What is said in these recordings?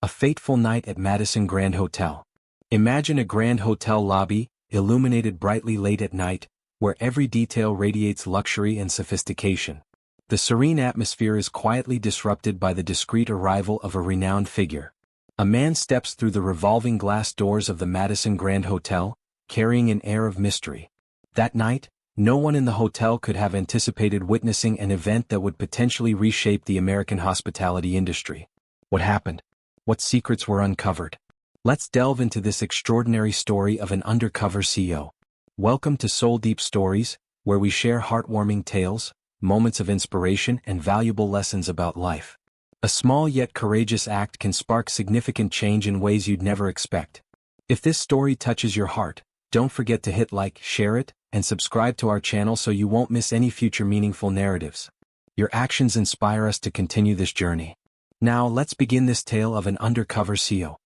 A fateful night at Madison Grand Hotel. Imagine a grand hotel lobby, illuminated brightly late at night, where every detail radiates luxury and sophistication. The serene atmosphere is quietly disrupted by the discreet arrival of a renowned figure. A man steps through the revolving glass doors of the Madison Grand Hotel, carrying an air of mystery. That night, no one in the hotel could have anticipated witnessing an event that would potentially reshape the American hospitality industry. What happened? What secrets were uncovered? Let's delve into this extraordinary story of an undercover CEO. Welcome to Soul Deep Stories, where we share heartwarming tales, moments of inspiration, and valuable lessons about life. A small yet courageous act can spark significant change in ways you'd never expect. If this story touches your heart, don't forget to hit like, share it, and subscribe to our channel so you won't miss any future meaningful narratives. Your actions inspire us to continue this journey. Now let's begin this tale of an undercover CEO.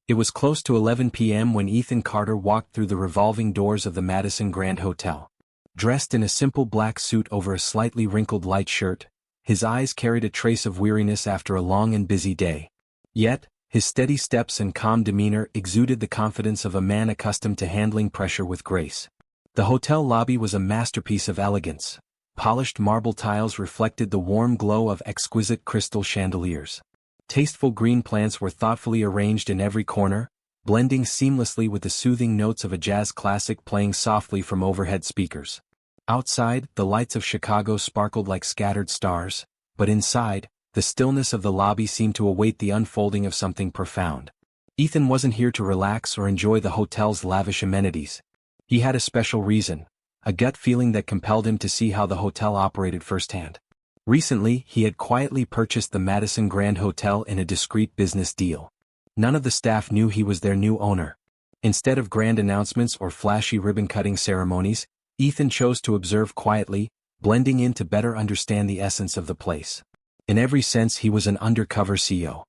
It was close to 11 p.m. when Ethan Carter walked through the revolving doors of the Madison Grand Hotel. Dressed in a simple black suit over a slightly wrinkled light shirt, his eyes carried a trace of weariness after a long and busy day. Yet, his steady steps and calm demeanor exuded the confidence of a man accustomed to handling pressure with grace. The hotel lobby was a masterpiece of elegance. Polished marble tiles reflected the warm glow of exquisite crystal chandeliers. Tasteful green plants were thoughtfully arranged in every corner, blending seamlessly with the soothing notes of a jazz classic playing softly from overhead speakers. Outside, the lights of Chicago sparkled like scattered stars, but inside, the stillness of the lobby seemed to await the unfolding of something profound. Ethan wasn't here to relax or enjoy the hotel's lavish amenities. He had a special reason, a gut feeling that compelled him to see how the hotel operated firsthand. Recently, he had quietly purchased the Madison Grand Hotel in a discreet business deal. None of the staff knew he was their new owner. Instead of grand announcements or flashy ribbon-cutting ceremonies, Ethan chose to observe quietly, blending in to better understand the essence of the place. In every sense, he was an undercover CEO.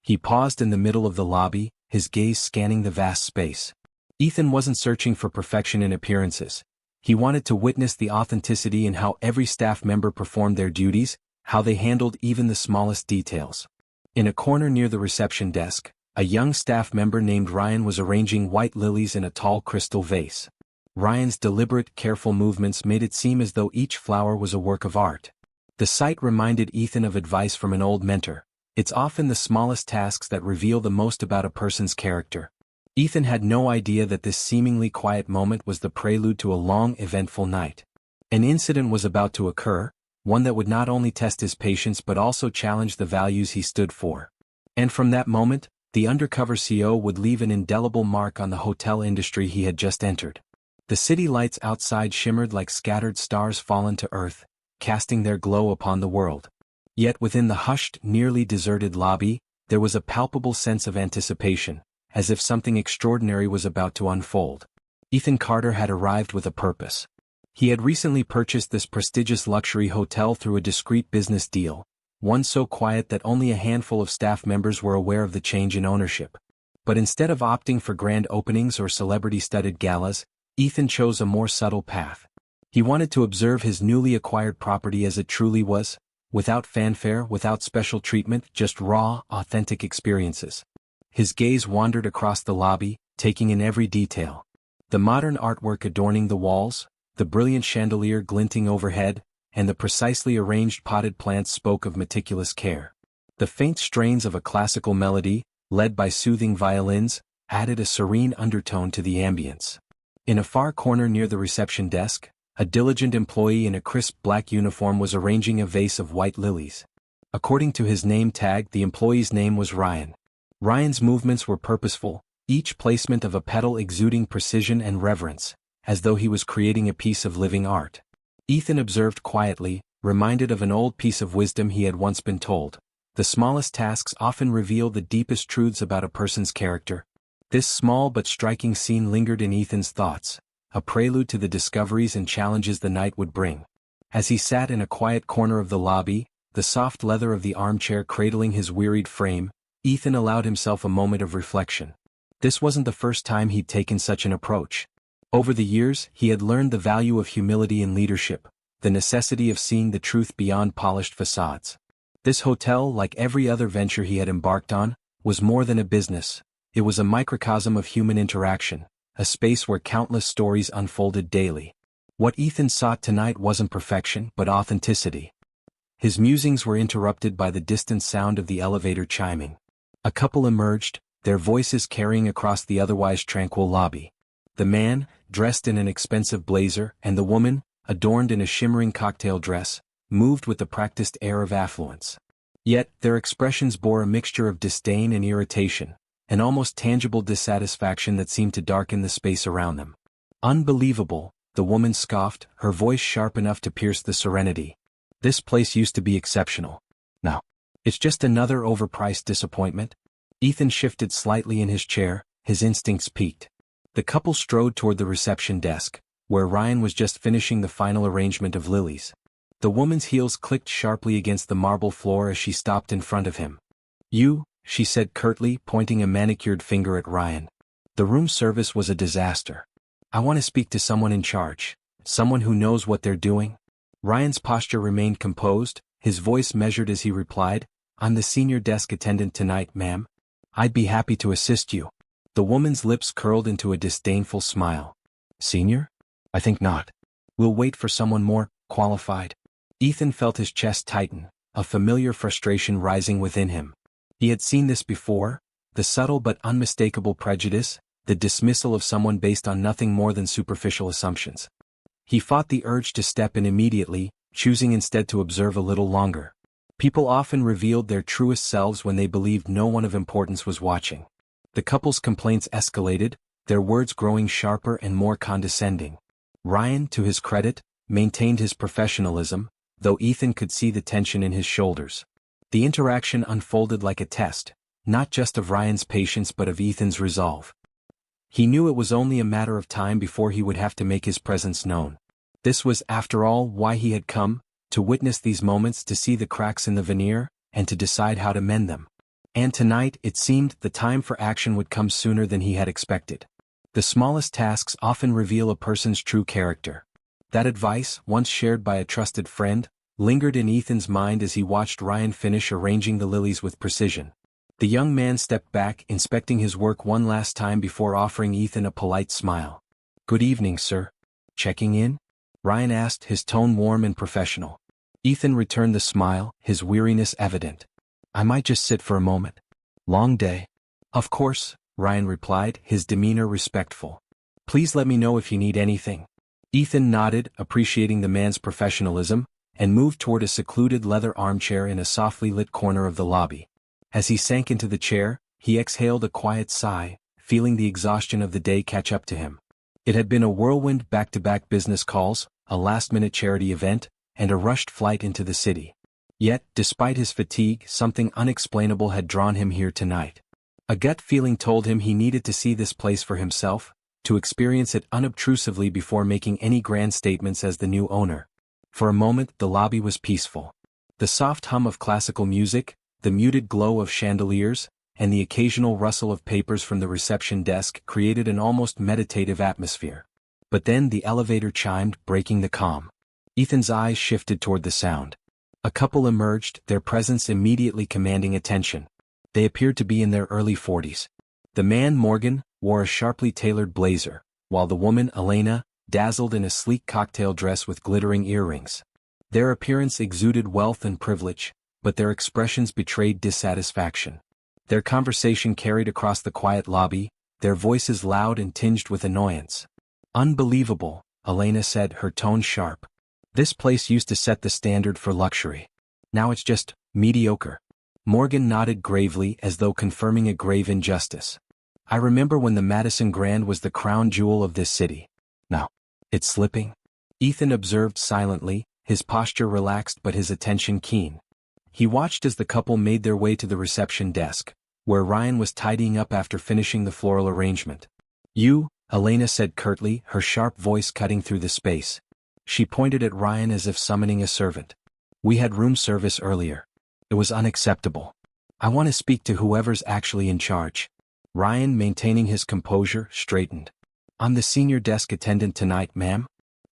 He paused in the middle of the lobby, his gaze scanning the vast space. Ethan wasn't searching for perfection in appearances. He wanted to witness the authenticity in how every staff member performed their duties, how they handled even the smallest details. In a corner near the reception desk, a young staff member named Ryan was arranging white lilies in a tall crystal vase. Ryan's deliberate, careful movements made it seem as though each flower was a work of art. The sight reminded Ethan of advice from an old mentor. It's often the smallest tasks that reveal the most about a person's character. Ethan had no idea that this seemingly quiet moment was the prelude to a long, eventful night. An incident was about to occur, one that would not only test his patience but also challenge the values he stood for. And from that moment, the undercover CEO would leave an indelible mark on the hotel industry he had just entered. The city lights outside shimmered like scattered stars fallen to earth, casting their glow upon the world. Yet within the hushed, nearly deserted lobby, there was a palpable sense of anticipation, as if something extraordinary was about to unfold. Ethan Carter had arrived with a purpose. He had recently purchased this prestigious luxury hotel through a discreet business deal, one so quiet that only a handful of staff members were aware of the change in ownership. But instead of opting for grand openings or celebrity-studded galas, Ethan chose a more subtle path. He wanted to observe his newly acquired property as it truly was, without fanfare, without special treatment, just raw, authentic experiences. His gaze wandered across the lobby, taking in every detail. The modern artwork adorning the walls, the brilliant chandelier glinting overhead, and the precisely arranged potted plants spoke of meticulous care. The faint strains of a classical melody, led by soothing violins, added a serene undertone to the ambience. In a far corner near the reception desk, a diligent employee in a crisp black uniform was arranging a vase of white lilies. According to his name tag, the employee's name was Ryan. Ryan's movements were purposeful, each placement of a petal exuding precision and reverence, as though he was creating a piece of living art. Ethan observed quietly, reminded of an old piece of wisdom he had once been told. The smallest tasks often reveal the deepest truths about a person's character. This small but striking scene lingered in Ethan's thoughts, a prelude to the discoveries and challenges the night would bring. As he sat in a quiet corner of the lobby, the soft leather of the armchair cradling his wearied frame, Ethan allowed himself a moment of reflection. This wasn't the first time he'd taken such an approach. Over the years, he had learned the value of humility in leadership, the necessity of seeing the truth beyond polished facades. This hotel, like every other venture he had embarked on, was more than a business. It was a microcosm of human interaction, a space where countless stories unfolded daily. What Ethan sought tonight wasn't perfection but authenticity. His musings were interrupted by the distant sound of the elevator chiming. A couple emerged, their voices carrying across the otherwise tranquil lobby. The man, dressed in an expensive blazer, and the woman, adorned in a shimmering cocktail dress, moved with the practiced air of affluence. Yet, their expressions bore a mixture of disdain and irritation, an almost tangible dissatisfaction that seemed to darken the space around them. Unbelievable, the woman scoffed, her voice sharp enough to pierce the serenity. This place used to be exceptional. Now, it's just another overpriced disappointment. Ethan shifted slightly in his chair, his instincts piqued. The couple strode toward the reception desk, where Ryan was just finishing the final arrangement of lilies. The woman's heels clicked sharply against the marble floor as she stopped in front of him. "You," she said curtly, pointing a manicured finger at Ryan. "The room service was a disaster. I want to speak to someone in charge, someone who knows what they're doing." Ryan's posture remained composed, his voice measured as he replied, "I'm the senior desk attendant tonight, ma'am. I'd be happy to assist you." The woman's lips curled into a disdainful smile. "Senior? I think not. We'll wait for someone more qualified." Ethan felt his chest tighten, a familiar frustration rising within him. He had seen this before, the subtle but unmistakable prejudice, the dismissal of someone based on nothing more than superficial assumptions. He fought the urge to step in immediately, choosing instead to observe a little longer. People often revealed their truest selves when they believed no one of importance was watching. The couple's complaints escalated, their words growing sharper and more condescending. Ryan, to his credit, maintained his professionalism, though Ethan could see the tension in his shoulders. The interaction unfolded like a test, not just of Ryan's patience but of Ethan's resolve. He knew it was only a matter of time before he would have to make his presence known. This was, after all, why he had come, to witness these moments, to see the cracks in the veneer, and to decide how to mend them. And tonight, it seemed, the time for action would come sooner than he had expected. The smallest tasks often reveal a person's true character. That advice, once shared by a trusted friend, lingered in Ethan's mind as he watched Ryan finish arranging the lilies with precision. The young man stepped back, inspecting his work one last time before offering Ethan a polite smile. "Good evening, sir. Checking in?" Ryan asked, his tone warm and professional. Ethan returned the smile, his weariness evident. "I might just sit for a moment. Long day." "Of course," Ryan replied, his demeanor respectful. "Please let me know if you need anything." Ethan nodded, appreciating the man's professionalism, and moved toward a secluded leather armchair in a softly lit corner of the lobby. As he sank into the chair, he exhaled a quiet sigh, feeling the exhaustion of the day catch up to him. It had been a whirlwind, back-to-back business calls, a last-minute charity event, and a rushed flight into the city. Yet, despite his fatigue, something unexplainable had drawn him here tonight. A gut feeling told him he needed to see this place for himself, to experience it unobtrusively before making any grand statements as the new owner. For a moment, the lobby was peaceful. The soft hum of classical music, the muted glow of chandeliers, and the occasional rustle of papers from the reception desk created an almost meditative atmosphere. But then the elevator chimed, breaking the calm. Ethan's eyes shifted toward the sound. A couple emerged, their presence immediately commanding attention. They appeared to be in their early 40s. The man, Morgan, wore a sharply tailored blazer, while the woman, Elena, dazzled in a sleek cocktail dress with glittering earrings. Their appearance exuded wealth and privilege, but their expressions betrayed dissatisfaction. Their conversation carried across the quiet lobby, their voices loud and tinged with annoyance. "Unbelievable," Elena said, her tone sharp. "This place used to set the standard for luxury. Now it's just mediocre." Morgan nodded gravely as though confirming a grave injustice. "I remember when the Madison Grand was the crown jewel of this city. Now, it's slipping." Ethan observed silently, his posture relaxed but his attention keen. He watched as the couple made their way to the reception desk, where Ryan was tidying up after finishing the floral arrangement. "You," Elena said curtly, her sharp voice cutting through the space. She pointed at Ryan as if summoning a servant. "We had room service earlier. It was unacceptable. I want to speak to whoever's actually in charge." Ryan, maintaining his composure, straightened. I'm the senior desk attendant tonight, ma'am.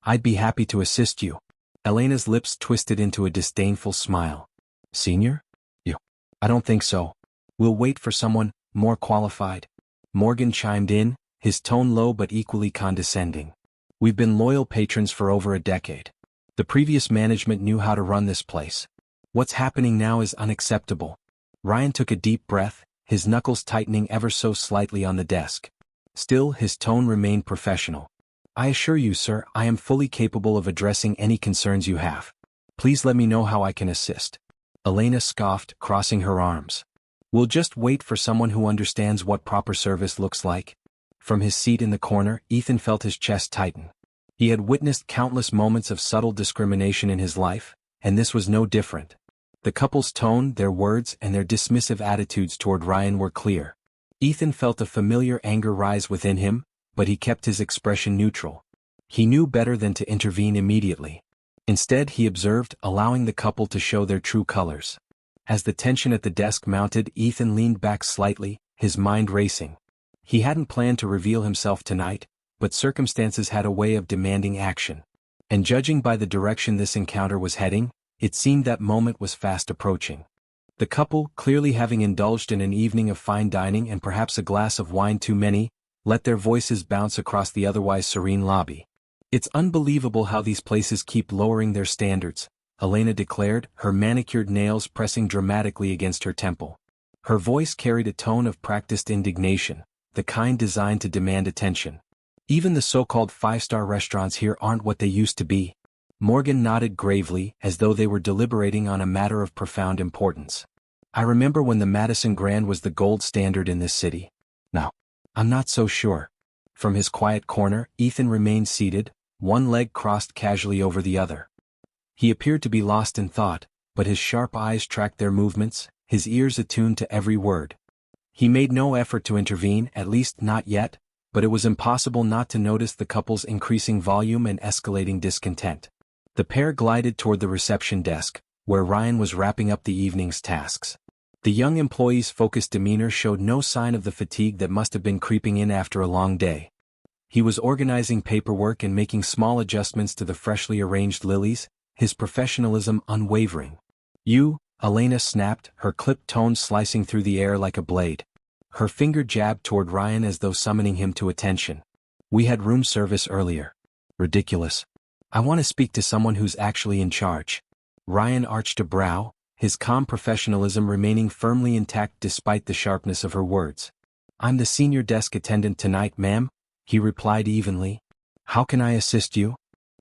I'd be happy to assist you. Elena's lips twisted into a disdainful smile. Senior? You? I don't think so. We'll wait for someone more qualified. Morgan chimed in, his tone low but equally condescending. We've been loyal patrons for over a decade. The previous management knew how to run this place. What's happening now is unacceptable. Ryan took a deep breath, his knuckles tightening ever so slightly on the desk. Still, his tone remained professional. I assure you, sir, I am fully capable of addressing any concerns you have. Please let me know how I can assist. Elena scoffed, crossing her arms. We'll just wait for someone who understands what proper service looks like. From his seat in the corner, Ethan felt his chest tighten. He had witnessed countless moments of subtle discrimination in his life, and this was no different. The couple's tone, their words, and their dismissive attitudes toward Ryan were clear. Ethan felt a familiar anger rise within him, but he kept his expression neutral. He knew better than to intervene immediately. Instead, he observed, allowing the couple to show their true colors. As the tension at the desk mounted, Ethan leaned back slightly, his mind racing. He hadn't planned to reveal himself tonight, but circumstances had a way of demanding action. And judging by the direction this encounter was heading, it seemed that moment was fast approaching. The couple, clearly having indulged in an evening of fine dining and perhaps a glass of wine too many, let their voices bounce across the otherwise serene lobby. It's unbelievable how these places keep lowering their standards, Elena declared, her manicured nails pressing dramatically against her temple. Her voice carried a tone of practiced indignation, the kind designed to demand attention. Even the so-called five-star restaurants here aren't what they used to be. Morgan nodded gravely, as though they were deliberating on a matter of profound importance. I remember when the Madison Grand was the gold standard in this city. Now, I'm not so sure. From his quiet corner, Ethan remained seated, one leg crossed casually over the other. He appeared to be lost in thought, but his sharp eyes tracked their movements, his ears attuned to every word. He made no effort to intervene, at least not yet, but it was impossible not to notice the couple's increasing volume and escalating discontent. The pair glided toward the reception desk, where Ryan was wrapping up the evening's tasks. The young employee's focused demeanor showed no sign of the fatigue that must have been creeping in after a long day. He was organizing paperwork and making small adjustments to the freshly arranged lilies, his professionalism unwavering. You, Elena snapped, her clipped tone slicing through the air like a blade. Her finger jabbed toward Ryan as though summoning him to attention. We had room service earlier. Ridiculous. I want to speak to someone who's actually in charge. Ryan arched a brow, his calm professionalism remaining firmly intact despite the sharpness of her words. I'm the senior desk attendant tonight, ma'am, he replied evenly. How can I assist you?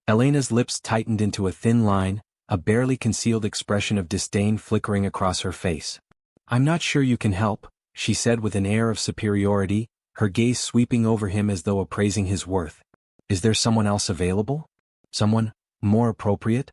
Elena's lips tightened into a thin line, a barely concealed expression of disdain flickering across her face. I'm not sure you can help, she said with an air of superiority, her gaze sweeping over him as though appraising his worth. Is there someone else available? Someone more appropriate?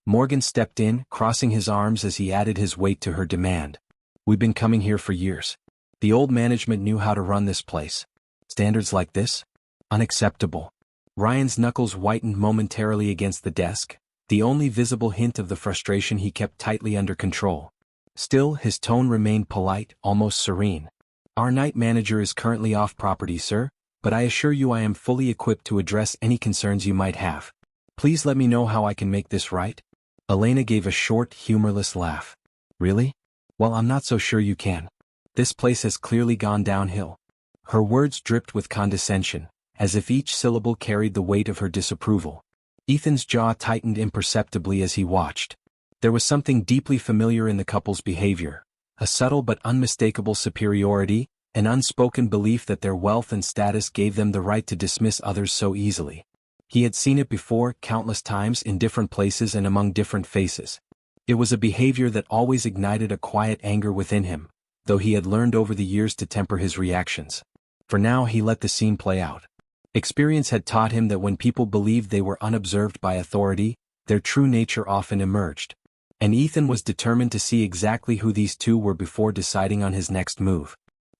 Morgan stepped in, crossing his arms as he added his weight to her demand. We've been coming here for years. The old management knew how to run this place. Standards like this? Unacceptable. Ryan's knuckles whitened momentarily against the desk, the only visible hint of the frustration he kept tightly under control. Still, his tone remained polite, almost serene. Our night manager is currently off property, sir, but I assure you I am fully equipped to address any concerns you might have. Please let me know how I can make this right. Elena gave a short, humorless laugh. Really? Well, I'm not so sure you can. This place has clearly gone downhill. Her words dripped with condescension, as if each syllable carried the weight of her disapproval. Ethan's jaw tightened imperceptibly as he watched. There was something deeply familiar in the couple's behavior, a subtle but unmistakable superiority, an unspoken belief that their wealth and status gave them the right to dismiss others so easily. He had seen it before, countless times in different places and among different faces. It was a behavior that always ignited a quiet anger within him, though he had learned over the years to temper his reactions. For now he let the scene play out. Experience had taught him that when people believed they were unobserved by authority, their true nature often emerged. And Ethan was determined to see exactly who these two were before deciding on his next move.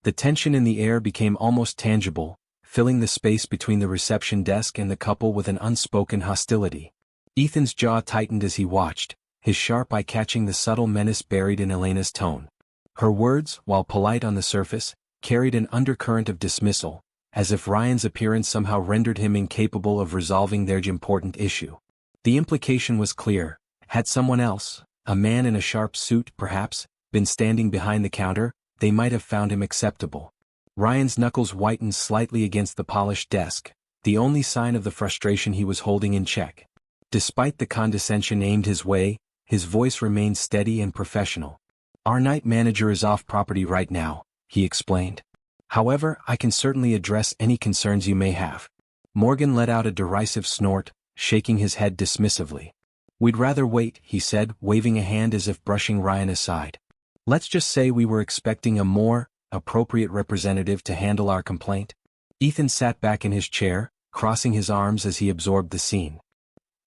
The tension in the air became almost tangible, filling the space between the reception desk and the couple with an unspoken hostility. Ethan's jaw tightened as he watched, his sharp eye catching the subtle menace buried in Elena's tone. Her words, while polite on the surface, carried an undercurrent of dismissal, as if Ryan's appearance somehow rendered him incapable of resolving their important issue. The implication was clear. Had someone else, a man in a sharp suit perhaps, been standing behind the counter, they might have found him acceptable. Ryan's knuckles whitened slightly against the polished desk, the only sign of the frustration he was holding in check. Despite the condescension aimed his way, his voice remained steady and professional. "Our night manager is off property right now," he explained. "However, I can certainly address any concerns you may have." Morgan let out a derisive snort, shaking his head dismissively. "We'd rather wait," he said, waving a hand as if brushing Ryan aside. "Let's just say we were expecting a more appropriate representative to handle our complaint." Ethan sat back in his chair, crossing his arms as he absorbed the scene.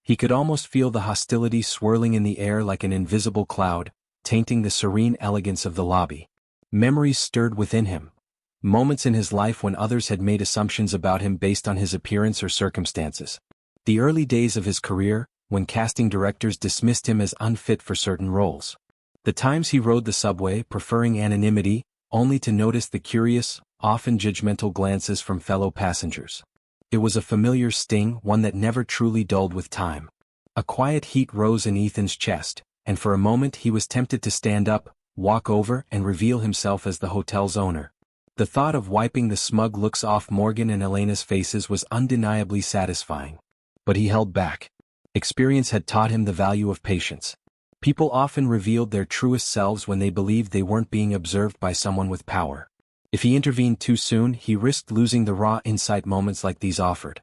He could almost feel the hostility swirling in the air like an invisible cloud, tainting the serene elegance of the lobby. Memories stirred within him. Moments in his life when others had made assumptions about him based on his appearance or circumstances. The early days of his career, when casting directors dismissed him as unfit for certain roles. The times he rode the subway, preferring anonymity, only to notice the curious, often judgmental glances from fellow passengers. It was a familiar sting, one that never truly dulled with time. A quiet heat rose in Ethan's chest, and for a moment he was tempted to stand up, walk over, and reveal himself as the hotel's owner. The thought of wiping the smug looks off Morgan and Elena's faces was undeniably satisfying. But he held back. Experience had taught him the value of patience. People often revealed their truest selves when they believed they weren't being observed by someone with power. If he intervened too soon, he risked losing the raw insight moments like these offered.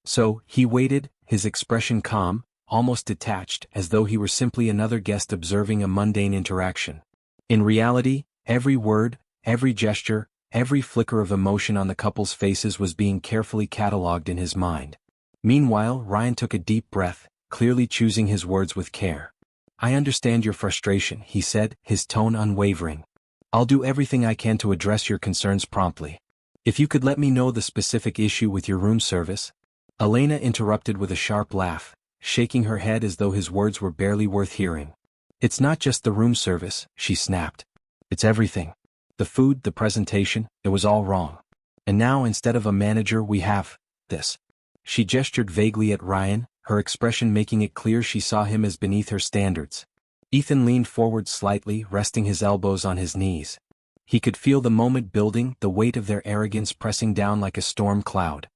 So, he waited, his expression calm, almost detached, as though he were simply another guest observing a mundane interaction. In reality, every word, every gesture, every flicker of emotion on the couple's faces was being carefully catalogued in his mind. Meanwhile, Ryan took a deep breath, clearly choosing his words with care. "I understand your frustration," he said, his tone unwavering. "I'll do everything I can to address your concerns promptly. If you could let me know the specific issue with your room service." Elena interrupted with a sharp laugh, shaking her head as though his words were barely worth hearing. "It's not just the room service," she snapped. "It's everything. The food, the presentation, it was all wrong. And now instead of a manager we have this." She gestured vaguely at Ryan, her expression making it clear she saw him as beneath her standards. Ethan leaned forward slightly, resting his elbows on his knees. He could feel the moment building, the weight of their arrogance pressing down like a storm cloud.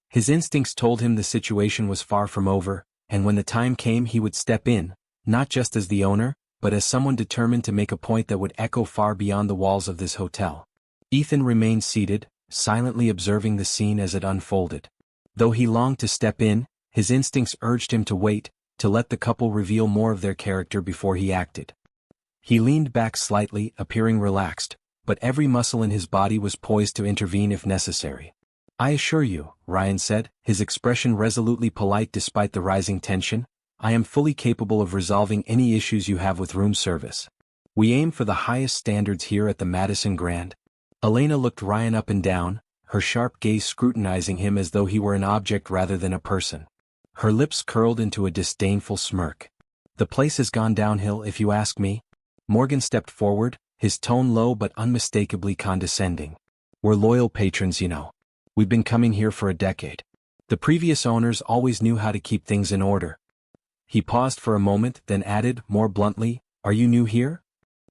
His instincts told him the situation was far from over, and when the time came he would step in, not just as the owner, but as someone determined to make a point that would echo far beyond the walls of this hotel. Ethan remained seated, silently observing the scene as it unfolded. Though he longed to step in, his instincts urged him to wait, to let the couple reveal more of their character before he acted. He leaned back slightly, appearing relaxed, but every muscle in his body was poised to intervene if necessary. "I assure you," Ryan said, his expression resolutely polite despite the rising tension, "I am fully capable of resolving any issues you have with room service. We aim for the highest standards here at the Madison Grand." Elena looked Ryan up and down, her sharp gaze scrutinizing him as though he were an object rather than a person. Her lips curled into a disdainful smirk. "The place has gone downhill if you ask me." Morgan stepped forward, his tone low but unmistakably condescending. "We're loyal patrons, you know. We've been coming here for a decade. The previous owners always knew how to keep things in order." He paused for a moment, then added, more bluntly, "Are you new here?"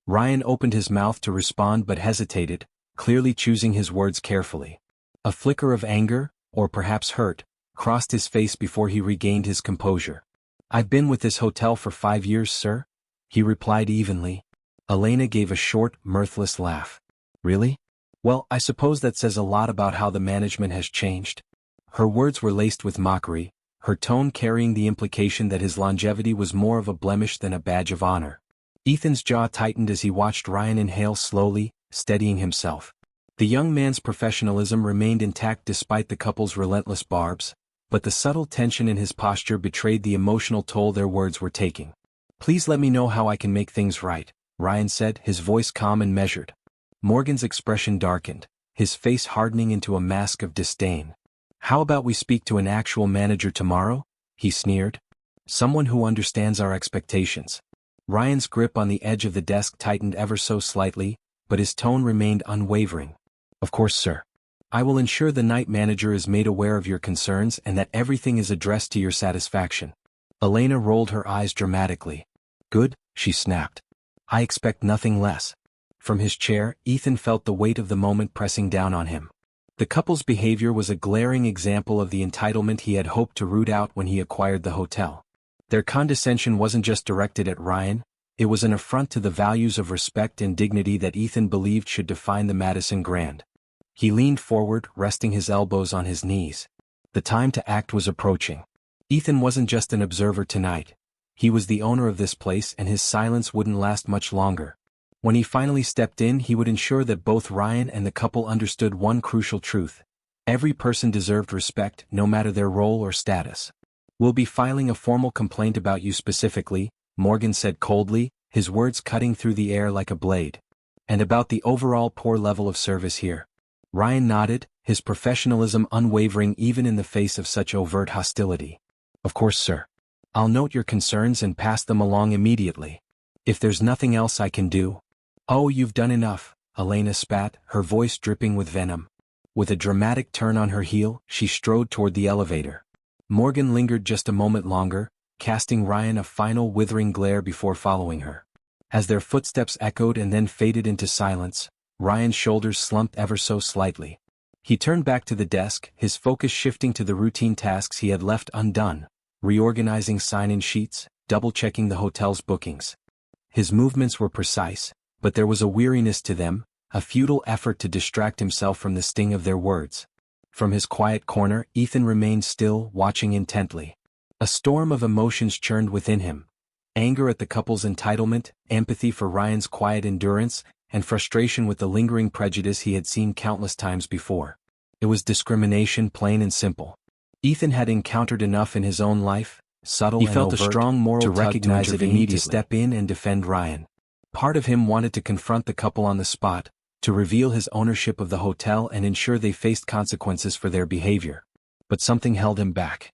Ryan opened his mouth to respond but hesitated, clearly choosing his words carefully. A flicker of anger, or perhaps hurt, crossed his face before he regained his composure. "I've been with this hotel for 5 years, sir," he replied evenly. Elena gave a short, mirthless laugh. "Really? Well, I suppose that says a lot about how the management has changed." Her words were laced with mockery, her tone carrying the implication that his longevity was more of a blemish than a badge of honor. Ethan's jaw tightened as he watched Ryan inhale slowly, steadying himself. The young man's professionalism remained intact despite the couple's relentless barbs, but the subtle tension in his posture betrayed the emotional toll their words were taking. "Please let me know how I can make things right," Ryan said, his voice calm and measured. Morgan's expression darkened, his face hardening into a mask of disdain. "How about we speak to an actual manager tomorrow?" he sneered. "Someone who understands our expectations." Ryan's grip on the edge of the desk tightened ever so slightly, but his tone remained unwavering. "Of course, sir. I will ensure the night manager is made aware of your concerns and that everything is addressed to your satisfaction. Elena rolled her eyes dramatically. Good, she snapped. I expect nothing less. From his chair, Ethan felt the weight of the moment pressing down on him. The couple's behavior was a glaring example of the entitlement he had hoped to root out when he acquired the hotel. Their condescension wasn't just directed at Ryan, it was an affront to the values of respect and dignity that Ethan believed should define the Madison Grand. He leaned forward, resting his elbows on his knees. The time to act was approaching. Ethan wasn't just an observer tonight. He was the owner of this place and his silence wouldn't last much longer. When he finally stepped in, he would ensure that both Ryan and the couple understood one crucial truth. Every person deserved respect, no matter their role or status. We'll be filing a formal complaint about you specifically, Morgan said coldly, his words cutting through the air like a blade. And about the overall poor level of service here. Ryan nodded, his professionalism unwavering even in the face of such overt hostility. Of course, sir. I'll note your concerns and pass them along immediately. If there's nothing else I can do. Oh, you've done enough, Elena spat, her voice dripping with venom. With a dramatic turn on her heel, she strode toward the elevator. Morgan lingered just a moment longer, casting Ryan a final withering glare before following her. As their footsteps echoed and then faded into silence, Ryan's shoulders slumped ever so slightly. He turned back to the desk, his focus shifting to the routine tasks he had left undone, reorganizing sign-in sheets, double-checking the hotel's bookings. His movements were precise, but there was a weariness to them, a futile effort to distract himself from the sting of their words. From his quiet corner, Ethan remained still, watching intently. A storm of emotions churned within him. Anger at the couple's entitlement, empathy for Ryan's quiet endurance, and frustration with the lingering prejudice he had seen countless times before. It was discrimination, plain and simple. Ethan had encountered enough in his own life, subtle and overt, a strong moral to tug recognize to it immediately, to step in and defend Ryan. Part of him wanted to confront the couple on the spot, to reveal his ownership of the hotel and ensure they faced consequences for their behavior. But something held him back.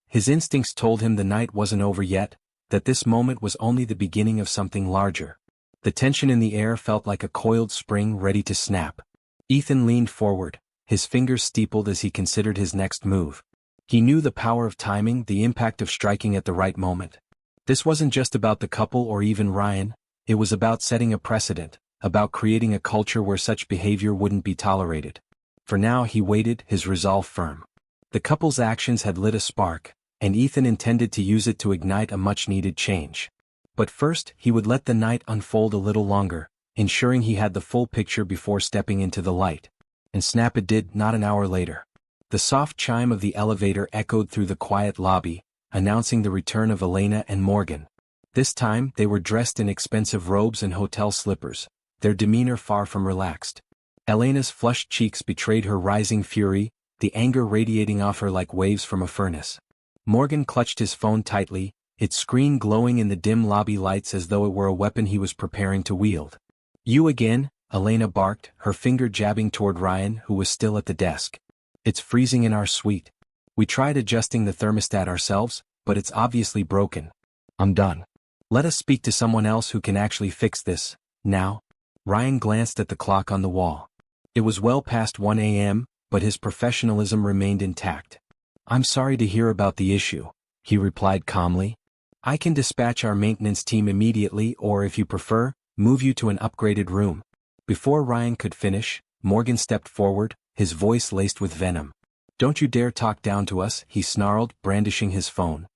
His instincts told him the night wasn't over yet, that this moment was only the beginning of something larger. The tension in the air felt like a coiled spring ready to snap. Ethan leaned forward, his fingers steepled as he considered his next move. He knew the power of timing, the impact of striking at the right moment. This wasn't just about the couple or even Ryan, it was about setting a precedent, about creating a culture where such behavior wouldn't be tolerated. For now he waited, his resolve firm. The couple's actions had lit a spark, and Ethan intended to use it to ignite a much-needed change. But first, he would let the night unfold a little longer, ensuring he had the full picture before stepping into the light. And snap it did, not an hour later. The soft chime of the elevator echoed through the quiet lobby, announcing the return of Elena and Morgan. This time, they were dressed in expensive robes and hotel slippers, their demeanor far from relaxed. Elena's flushed cheeks betrayed her rising fury, the anger radiating off her like waves from a furnace. Morgan clutched his phone tightly, its screen glowing in the dim lobby lights as though it were a weapon he was preparing to wield. You again, Elena barked, her finger jabbing toward Ryan, who was still at the desk. It's freezing in our suite. We tried adjusting the thermostat ourselves, but it's obviously broken. I'm done. Let us speak to someone else who can actually fix this, now. Ryan glanced at the clock on the wall. It was well past 1 a.m., but his professionalism remained intact. I'm sorry to hear about the issue, he replied calmly. I can dispatch our maintenance team immediately or, if you prefer, move you to an upgraded room. Before Ryan could finish, Morgan stepped forward, his voice laced with venom. Don't you dare talk down to us, he snarled, brandishing his phone.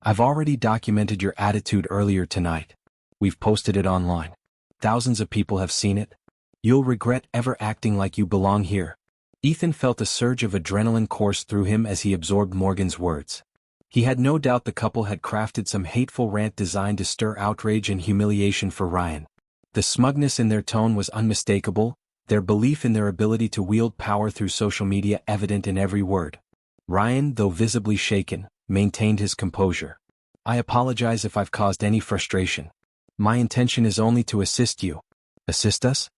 I've already documented your attitude earlier tonight. We've posted it online. Thousands of people have seen it. You'll regret ever acting like you belong here. Ethan felt a surge of adrenaline course through him as he absorbed Morgan's words. He had no doubt the couple had crafted some hateful rant designed to stir outrage and humiliation for Ryan. The smugness in their tone was unmistakable, their belief in their ability to wield power through social media evident in every word. Ryan, though visibly shaken, maintained his composure. I apologize if I've caused any frustration. My intention is only to assist you. Assist us?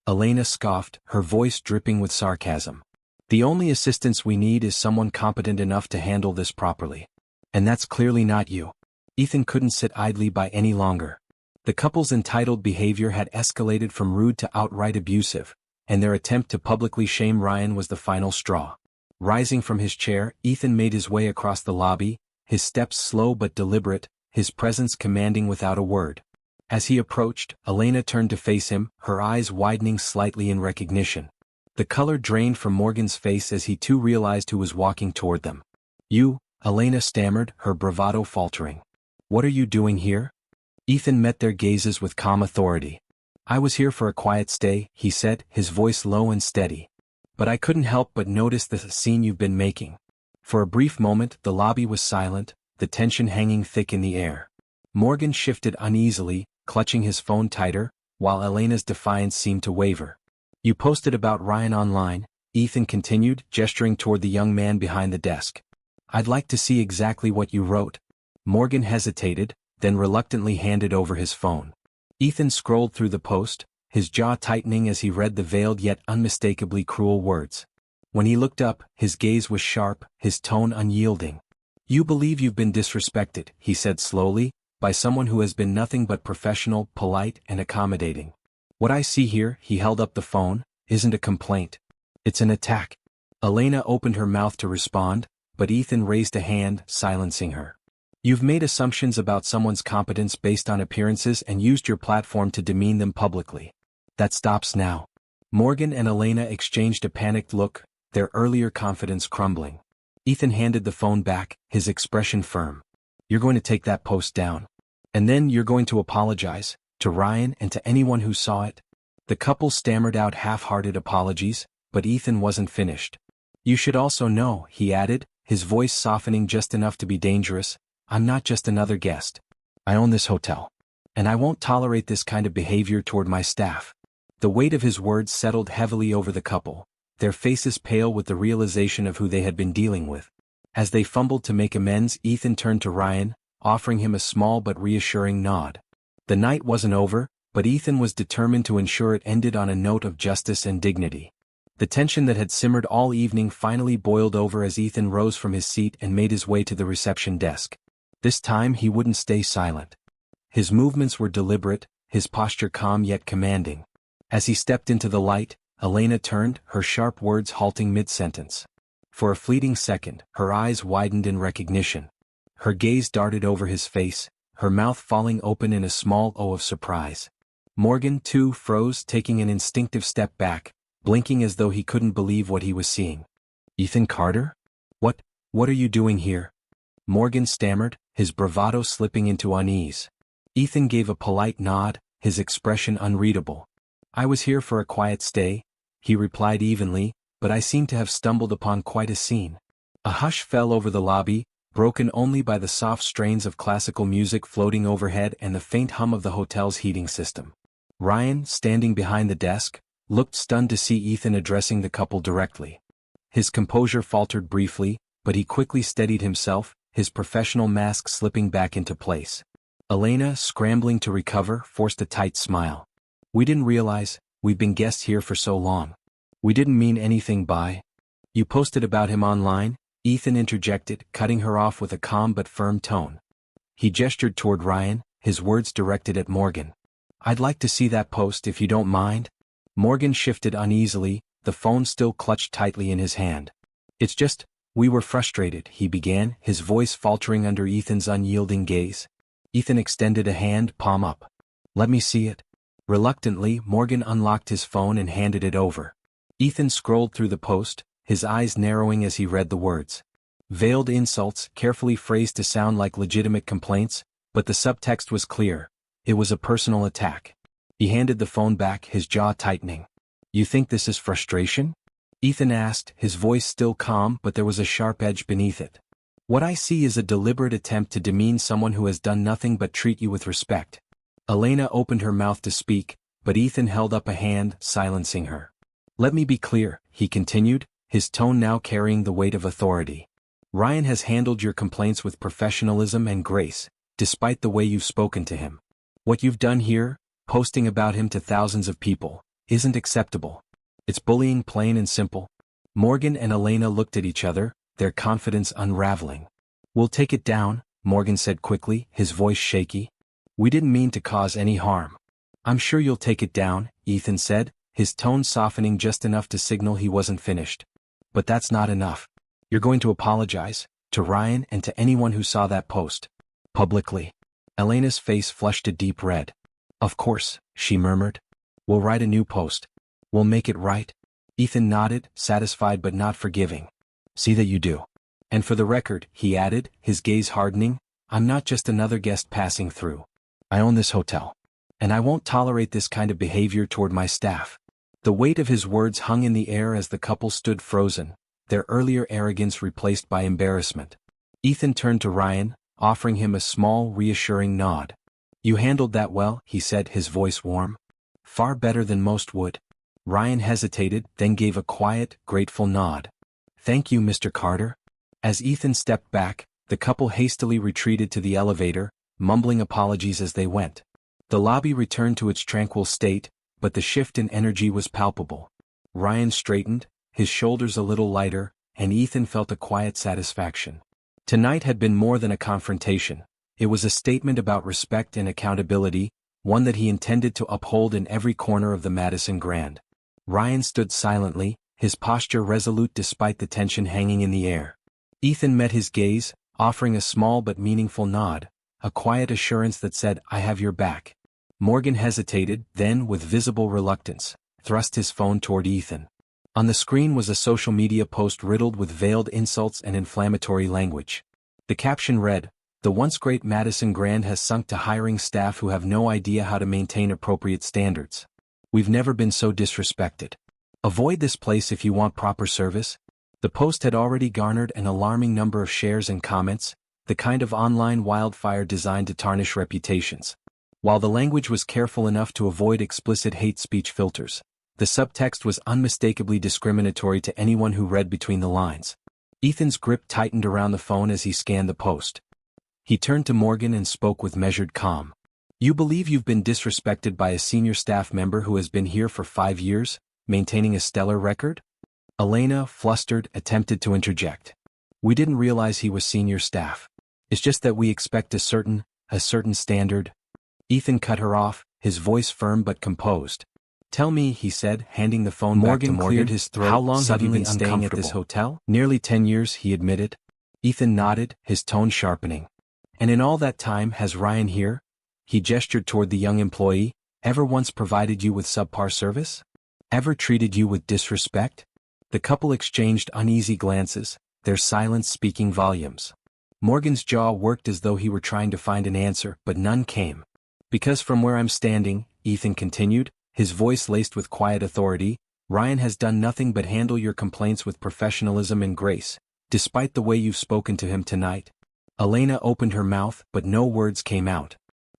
Elena scoffed, her voice dripping with sarcasm. The only assistance we need is someone competent enough to handle this properly. And that's clearly not you. Ethan couldn't sit idly by any longer. The couple's entitled behavior had escalated from rude to outright abusive, and their attempt to publicly shame Ryan was the final straw. Rising from his chair, Ethan made his way across the lobby, his steps slow but deliberate, his presence commanding without a word. As he approached, Elena turned to face him, her eyes widening slightly in recognition. The color drained from Morgan's face as he too realized who was walking toward them. "You," Elena stammered, her bravado faltering. "What are you doing here?" Ethan met their gazes with calm authority. "I was here for a quiet stay," he said, his voice low and steady. "But I couldn't help but notice the scene you've been making." For a brief moment, the lobby was silent, the tension hanging thick in the air. Morgan shifted uneasily, clutching his phone tighter, while Elena's defiance seemed to waver. "You posted about Ryan online," Ethan continued, gesturing toward the young man behind the desk. "I'd like to see exactly what you wrote." Morgan hesitated, then reluctantly handed over his phone. Ethan scrolled through the post, his jaw tightening as he read the veiled yet unmistakably cruel words. When he looked up, his gaze was sharp, his tone unyielding. "You believe you've been disrespected," he said slowly, "by someone who has been nothing but professional, polite, and accommodating. What I see here," he held up the phone, "isn't a complaint. It's an attack." Elena opened her mouth to respond, but Ethan raised a hand, silencing her. "You've made assumptions about someone's competence based on appearances and used your platform to demean them publicly. That stops now." Morgan and Elena exchanged a panicked look, their earlier confidence crumbling. Ethan handed the phone back, his expression firm. "You're going to take that post down. And then you're going to apologize, to Ryan and to anyone who saw it." The couple stammered out half-hearted apologies, but Ethan wasn't finished. "You should also know," he added, his voice softening just enough to be dangerous, "I'm not just another guest. I own this hotel. And I won't tolerate this kind of behavior toward my staff." The weight of his words settled heavily over the couple, their faces pale with the realization of who they had been dealing with. As they fumbled to make amends, Ethan turned to Ryan, offering him a small but reassuring nod. The night wasn't over, but Ethan was determined to ensure it ended on a note of justice and dignity. The tension that had simmered all evening finally boiled over as Ethan rose from his seat and made his way to the reception desk. This time he wouldn't stay silent. His movements were deliberate, his posture calm yet commanding. As he stepped into the light, Elena turned, her sharp words halting mid-sentence. For a fleeting second, her eyes widened in recognition. Her gaze darted over his face, her mouth falling open in a small O of surprise. Morgan, too, froze, taking an instinctive step back, blinking as though he couldn't believe what he was seeing. "Ethan Carter? What are you doing here?" Morgan stammered, his bravado slipping into unease. Ethan gave a polite nod, his expression unreadable. "I was here for a quiet stay," he replied evenly, "but I seem to have stumbled upon quite a scene." A hush fell over the lobby, broken only by the soft strains of classical music floating overhead and the faint hum of the hotel's heating system. Ryan, standing behind the desk, looked stunned to see Ethan addressing the couple directly. His composure faltered briefly, but he quickly steadied himself, his professional mask slipping back into place. Elena, scrambling to recover, forced a tight smile. "We didn't realize, we've been guests here for so long. We didn't mean anything by." "You posted about him online?" Ethan interjected, cutting her off with a calm but firm tone. He gestured toward Ryan, his words directed at Morgan. "I'd like to see that post if you don't mind." Morgan shifted uneasily, the phone still clutched tightly in his hand. "It's just, we were frustrated," he began, his voice faltering under Ethan's unyielding gaze. Ethan extended a hand, palm up. "Let me see it." Reluctantly, Morgan unlocked his phone and handed it over. Ethan scrolled through the post, his eyes narrowing as he read the words. Veiled insults, carefully phrased to sound like legitimate complaints, but the subtext was clear. It was a personal attack. He handed the phone back, his jaw tightening. "You think this is frustration?" Ethan asked, his voice still calm, but there was a sharp edge beneath it. "What I see is a deliberate attempt to demean someone who has done nothing but treat you with respect." Elena opened her mouth to speak, but Ethan held up a hand, silencing her. "Let me be clear," he continued, his tone now carrying the weight of authority. "Ryan has handled your complaints with professionalism and grace, despite the way you've spoken to him. What you've done here, posting about him to thousands of people, isn't acceptable. It's bullying, plain and simple." Morgan and Elena looked at each other, their confidence unraveling. "We'll take it down," Morgan said quickly, his voice shaky. "We didn't mean to cause any harm." "I'm sure you'll take it down," Ethan said, his tone softening just enough to signal he wasn't finished. But that's not enough. You're going to apologize, to Ryan and to anyone who saw that post. Publicly. Elena's face flushed a deep red. Of course, she murmured. We'll write a new post. We'll make it right. Ethan nodded, satisfied but not forgiving. See that you do. And for the record, he added, his gaze hardening, I'm not just another guest passing through. I own this hotel. And I won't tolerate this kind of behavior toward my staff. The weight of his words hung in the air as the couple stood frozen, their earlier arrogance replaced by embarrassment. Ethan turned to Ryan, offering him a small, reassuring nod. You handled that well, he said, his voice warm. Far better than most would. Ryan hesitated, then gave a quiet, grateful nod. Thank you, Mr. Carter. As Ethan stepped back, the couple hastily retreated to the elevator, mumbling apologies as they went. The lobby returned to its tranquil state, but the shift in energy was palpable. Ryan straightened, his shoulders a little lighter, and Ethan felt a quiet satisfaction. Tonight had been more than a confrontation. It was a statement about respect and accountability, one that he intended to uphold in every corner of the Madison Grand. Ryan stood silently, his posture resolute despite the tension hanging in the air. Ethan met his gaze, offering a small but meaningful nod, a quiet assurance that said, I have your back. Morgan hesitated, then, with visible reluctance, thrust his phone toward Ethan. On the screen was a social media post riddled with veiled insults and inflammatory language. The caption read, The once great Madison Grand has sunk to hiring staff who have no idea how to maintain appropriate standards. We've never been so disrespected. Avoid this place if you want proper service. The post had already garnered an alarming number of shares and comments, the kind of online wildfire designed to tarnish reputations. While the language was careful enough to avoid explicit hate speech filters, the subtext was unmistakably discriminatory to anyone who read between the lines. Ethan's grip tightened around the phone as he scanned the post. He turned to Morgan and spoke with measured calm. You believe you've been disrespected by a senior staff member who has been here for 5 years, maintaining a stellar record? Elena, flustered, attempted to interject. We didn't realize he was senior staff. It's just that we expect a certain standard. Ethan cut her off, his voice firm but composed. Tell me, he said, handing the phone back to Morgan. Morgan cleared his throat. How long have you been staying at this hotel? Nearly 10 years, he admitted. Ethan nodded, his tone sharpening. And in all that time, has Ryan here? He gestured toward the young employee, ever once provided you with subpar service? Ever treated you with disrespect? The couple exchanged uneasy glances, their silence speaking volumes. Morgan's jaw worked as though he were trying to find an answer, but none came. Because from where I'm standing, Ethan continued, his voice laced with quiet authority, Ryan has done nothing but handle your complaints with professionalism and grace, despite the way you've spoken to him tonight. Elena opened her mouth, but no words came out.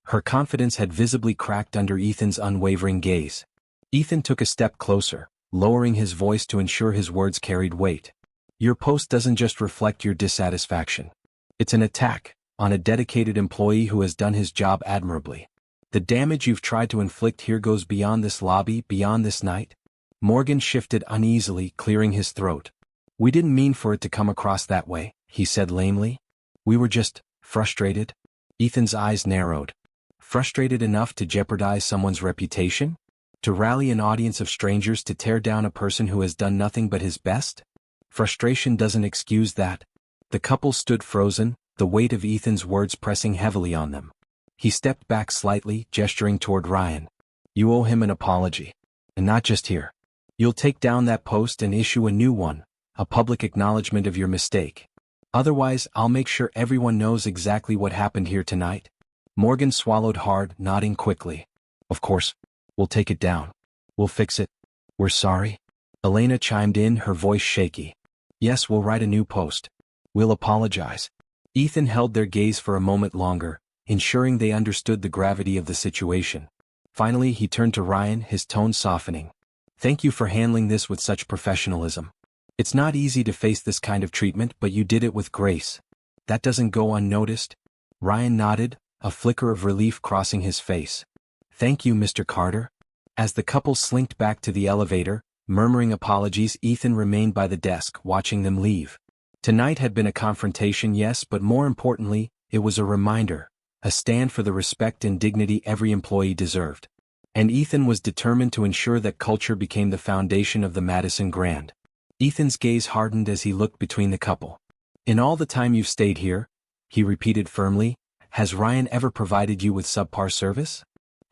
Her confidence had visibly cracked under Ethan's unwavering gaze. Ethan took a step closer, lowering his voice to ensure his words carried weight. Your post doesn't just reflect your dissatisfaction. It's an attack on a dedicated employee who has done his job admirably. The damage you've tried to inflict here goes beyond this lobby, beyond this night. Morgan shifted uneasily, clearing his throat. We didn't mean for it to come across that way, he said lamely. We were just frustrated. Ethan's eyes narrowed. Frustrated enough to jeopardize someone's reputation? To rally an audience of strangers to tear down a person who has done nothing but his best? Frustration doesn't excuse that. The couple stood frozen, the weight of Ethan's words pressing heavily on them. He stepped back slightly, gesturing toward Ryan. You owe him an apology. And not just here. You'll take down that post and issue a new one, a public acknowledgement of your mistake. Otherwise, I'll make sure everyone knows exactly what happened here tonight. Morgan swallowed hard, nodding quickly. Of course. We'll take it down. We'll fix it. We're sorry. Elena chimed in, her voice shaky. Yes, we'll write a new post. We'll apologize. Ethan held their gaze for a moment longer, ensuring they understood the gravity of the situation. Finally, he turned to Ryan, his tone softening. Thank you for handling this with such professionalism. It's not easy to face this kind of treatment, but you did it with grace. That doesn't go unnoticed. Ryan nodded, a flicker of relief crossing his face. Thank you, Mr. Carter. As the couple slinked back to the elevator, murmuring apologies, Ethan remained by the desk, watching them leave. Tonight had been a confrontation, yes, but more importantly, it was a reminder, a stand for the respect and dignity every employee deserved. And Ethan was determined to ensure that culture became the foundation of the Madison Grand. Ethan's gaze hardened as he looked between the couple. In all the time you've stayed here, he repeated firmly, has Ryan ever provided you with subpar service?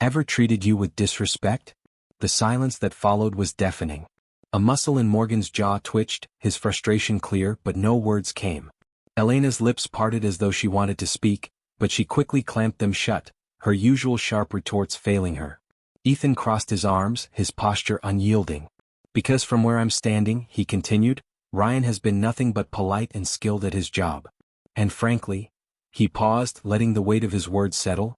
Ever treated you with disrespect? The silence that followed was deafening. A muscle in Morgan's jaw twitched, his frustration clear, but no words came. Elena's lips parted as though she wanted to speak, but she quickly clamped them shut, her usual sharp retorts failing her. Ethan crossed his arms, his posture unyielding. Because from where I'm standing, he continued, Ryan has been nothing but polite and skilled at his job. And frankly, he paused, letting the weight of his words settle,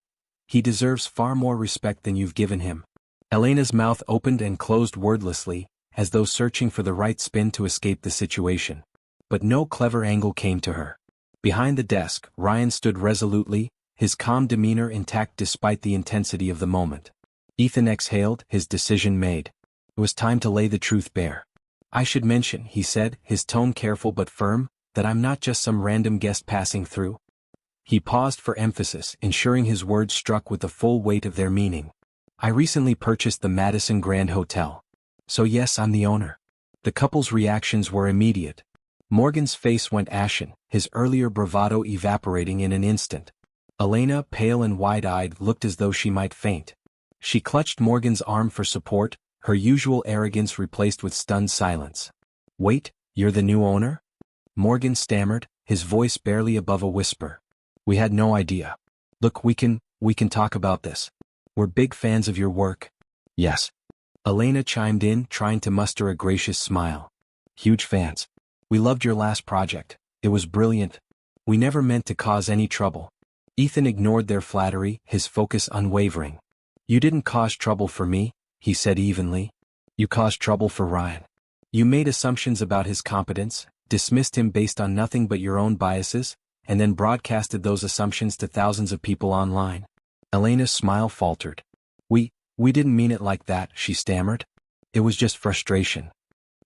he deserves far more respect than you've given him. Elena's mouth opened and closed wordlessly, as though searching for the right spin to escape the situation. But no clever angle came to her. Behind the desk, Ryan stood resolutely, his calm demeanor intact despite the intensity of the moment. Ethan exhaled, his decision made. It was time to lay the truth bare. I should mention, he said, his tone careful but firm, that I'm not just some random guest passing through. He paused for emphasis, ensuring his words struck with the full weight of their meaning. I recently purchased the Madison Grand Hotel. So yes, I'm the owner. The couple's reactions were immediate. Morgan's face went ashen, his earlier bravado evaporating in an instant. Elena, pale and wide-eyed, looked as though she might faint. She clutched Morgan's arm for support, her usual arrogance replaced with stunned silence. Wait, you're the new owner? Morgan stammered, his voice barely above a whisper. We had no idea. Look, we can talk about this. We're big fans of your work. Yes. Elena chimed in, trying to muster a gracious smile. Huge fans. We loved your last project. It was brilliant. We never meant to cause any trouble. Ethan ignored their flattery, his focus unwavering. You didn't cause trouble for me, he said evenly. You caused trouble for Ryan. You made assumptions about his competence, dismissed him based on nothing but your own biases, and then broadcasted those assumptions to thousands of people online. Elena's smile faltered. We didn't mean it like that, she stammered. It was just frustration.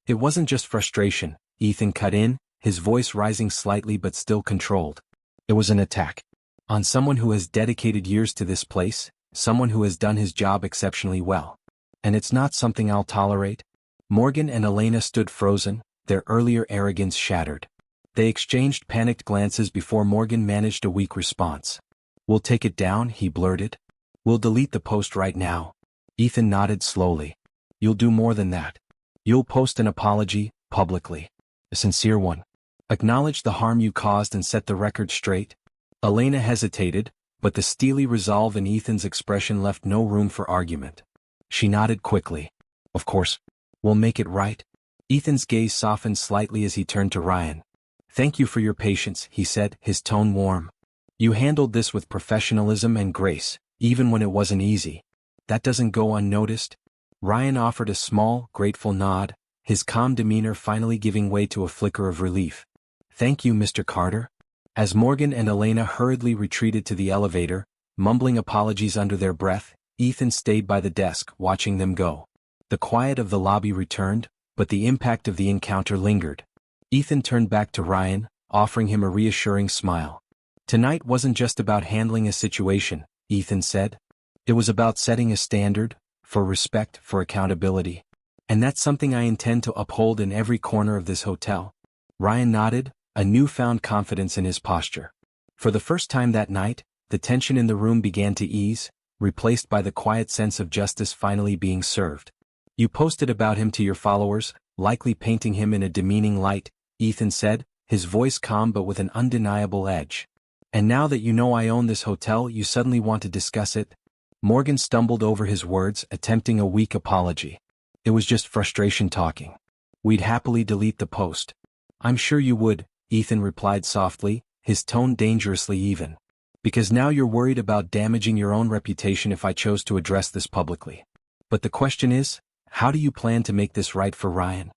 It wasn't just frustration, Ethan cut in, his voice rising slightly but still controlled. It was an attack. On someone who has dedicated years to this place, someone who has done his job exceptionally well. And it's not something I'll tolerate. Morgan and Elena stood frozen, their earlier arrogance shattered. They exchanged panicked glances before Morgan managed a weak response. We'll take it down, he blurted. We'll delete the post right now. Ethan nodded slowly. You'll do more than that. You'll post an apology, publicly. A sincere one. Acknowledge the harm you caused and set the record straight. Elena hesitated, but the steely resolve in Ethan's expression left no room for argument. She nodded quickly. Of course. We'll make it right. Ethan's gaze softened slightly as he turned to Ryan. Thank you for your patience, he said, his tone warm. You handled this with professionalism and grace, even when it wasn't easy. That doesn't go unnoticed. Ryan offered a small, grateful nod, his calm demeanor finally giving way to a flicker of relief. Thank you, Mr. Carter. As Morgan and Elena hurriedly retreated to the elevator, mumbling apologies under their breath, Ethan stayed by the desk, watching them go. The quiet of the lobby returned, but the impact of the encounter lingered. Ethan turned back to Ryan, offering him a reassuring smile. Tonight wasn't just about handling a situation, Ethan said. It was about setting a standard, for respect, for accountability. And that's something I intend to uphold in every corner of this hotel. Ryan nodded, a newfound confidence in his posture. For the first time that night, the tension in the room began to ease, replaced by the quiet sense of justice finally being served. You posted about him to your followers, likely painting him in a demeaning light, Ethan said, his voice calm but with an undeniable edge. And now that you know I own this hotel, you suddenly want to discuss it? Morgan stumbled over his words, attempting a weak apology. It was just frustration talking. We'd happily delete the post. I'm sure you would, Ethan replied softly, his tone dangerously even. Because now you're worried about damaging your own reputation if I chose to address this publicly. But the question is, how do you plan to make this right for Ryan?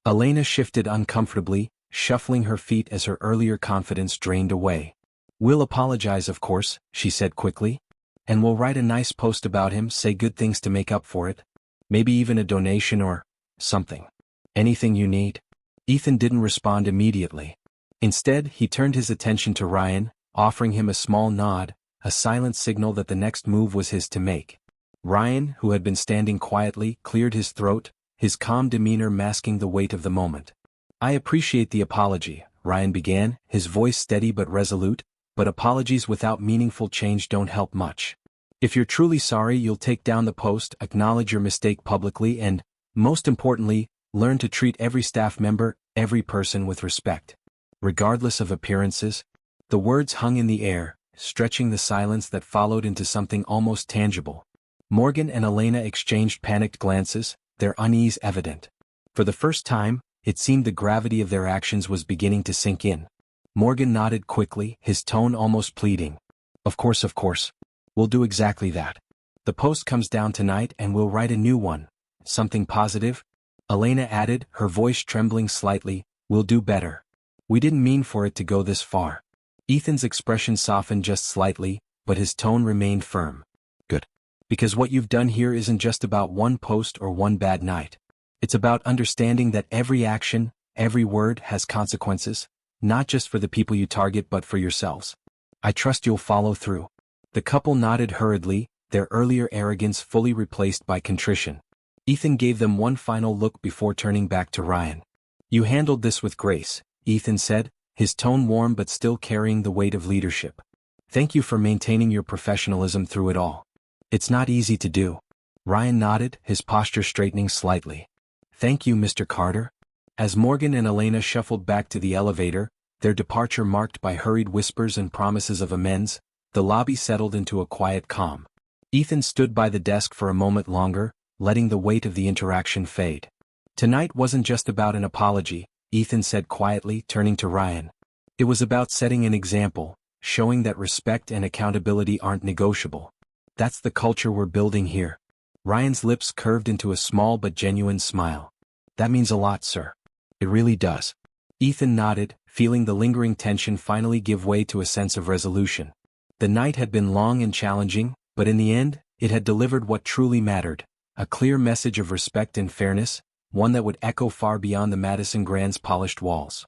Elena shifted uncomfortably, shuffling her feet as her earlier confidence drained away. We'll apologize, of course, she said quickly. And we'll write a nice post about him, say good things to make up for it. Maybe even a donation or something. Anything you need. Ethan didn't respond immediately. Instead, he turned his attention to Ryan, offering him a small nod, a silent signal that the next move was his to make. Ryan, who had been standing quietly, cleared his throat, his calm demeanor masking the weight of the moment. "I appreciate the apology," Ryan began, his voice steady but resolute, "but apologies without meaningful change don't help much. If you're truly sorry, you'll take down the post, acknowledge your mistake publicly, and, most importantly, learn to treat every staff member, every person with respect, regardless of appearances." The words hung in the air, stretching the silence that followed into something almost tangible. Morgan and Elena exchanged panicked glances, their unease evident. For the first time, it seemed the gravity of their actions was beginning to sink in. Morgan nodded quickly, his tone almost pleading. Of course. We'll do exactly that. The post comes down tonight and we'll write a new one. Something positive?" Elena added, her voice trembling slightly. "We'll do better. We didn't mean for it to go this far." Ethan's expression softened just slightly, but his tone remained firm. "Good. Because what you've done here isn't just about one post or one bad night. It's about understanding that every action, every word has consequences, not just for the people you target but for yourselves. I trust you'll follow through." The couple nodded hurriedly, their earlier arrogance fully replaced by contrition. Ethan gave them one final look before turning back to Ryan. "You handled this with grace," Ethan said, his tone warm but still carrying the weight of leadership. "Thank you for maintaining your professionalism through it all. It's not easy to do." Ryan nodded, his posture straightening slightly. "Thank you, Mr. Carter." As Morgan and Elena shuffled back to the elevator, their departure marked by hurried whispers and promises of amends, the lobby settled into a quiet calm. Ethan stood by the desk for a moment longer, letting the weight of the interaction fade. "Tonight wasn't just about an apology," Ethan said quietly, turning to Ryan. "It was about setting an example, showing that respect and accountability aren't negotiable. That's the culture we're building here." Ryan's lips curved into a small but genuine smile. "That means a lot, sir." "It really does." Ethan nodded, feeling the lingering tension finally give way to a sense of resolution. The night had been long and challenging, but in the end, it had delivered what truly mattered, a clear message of respect and fairness, one that would echo far beyond the Madison Grand's polished walls.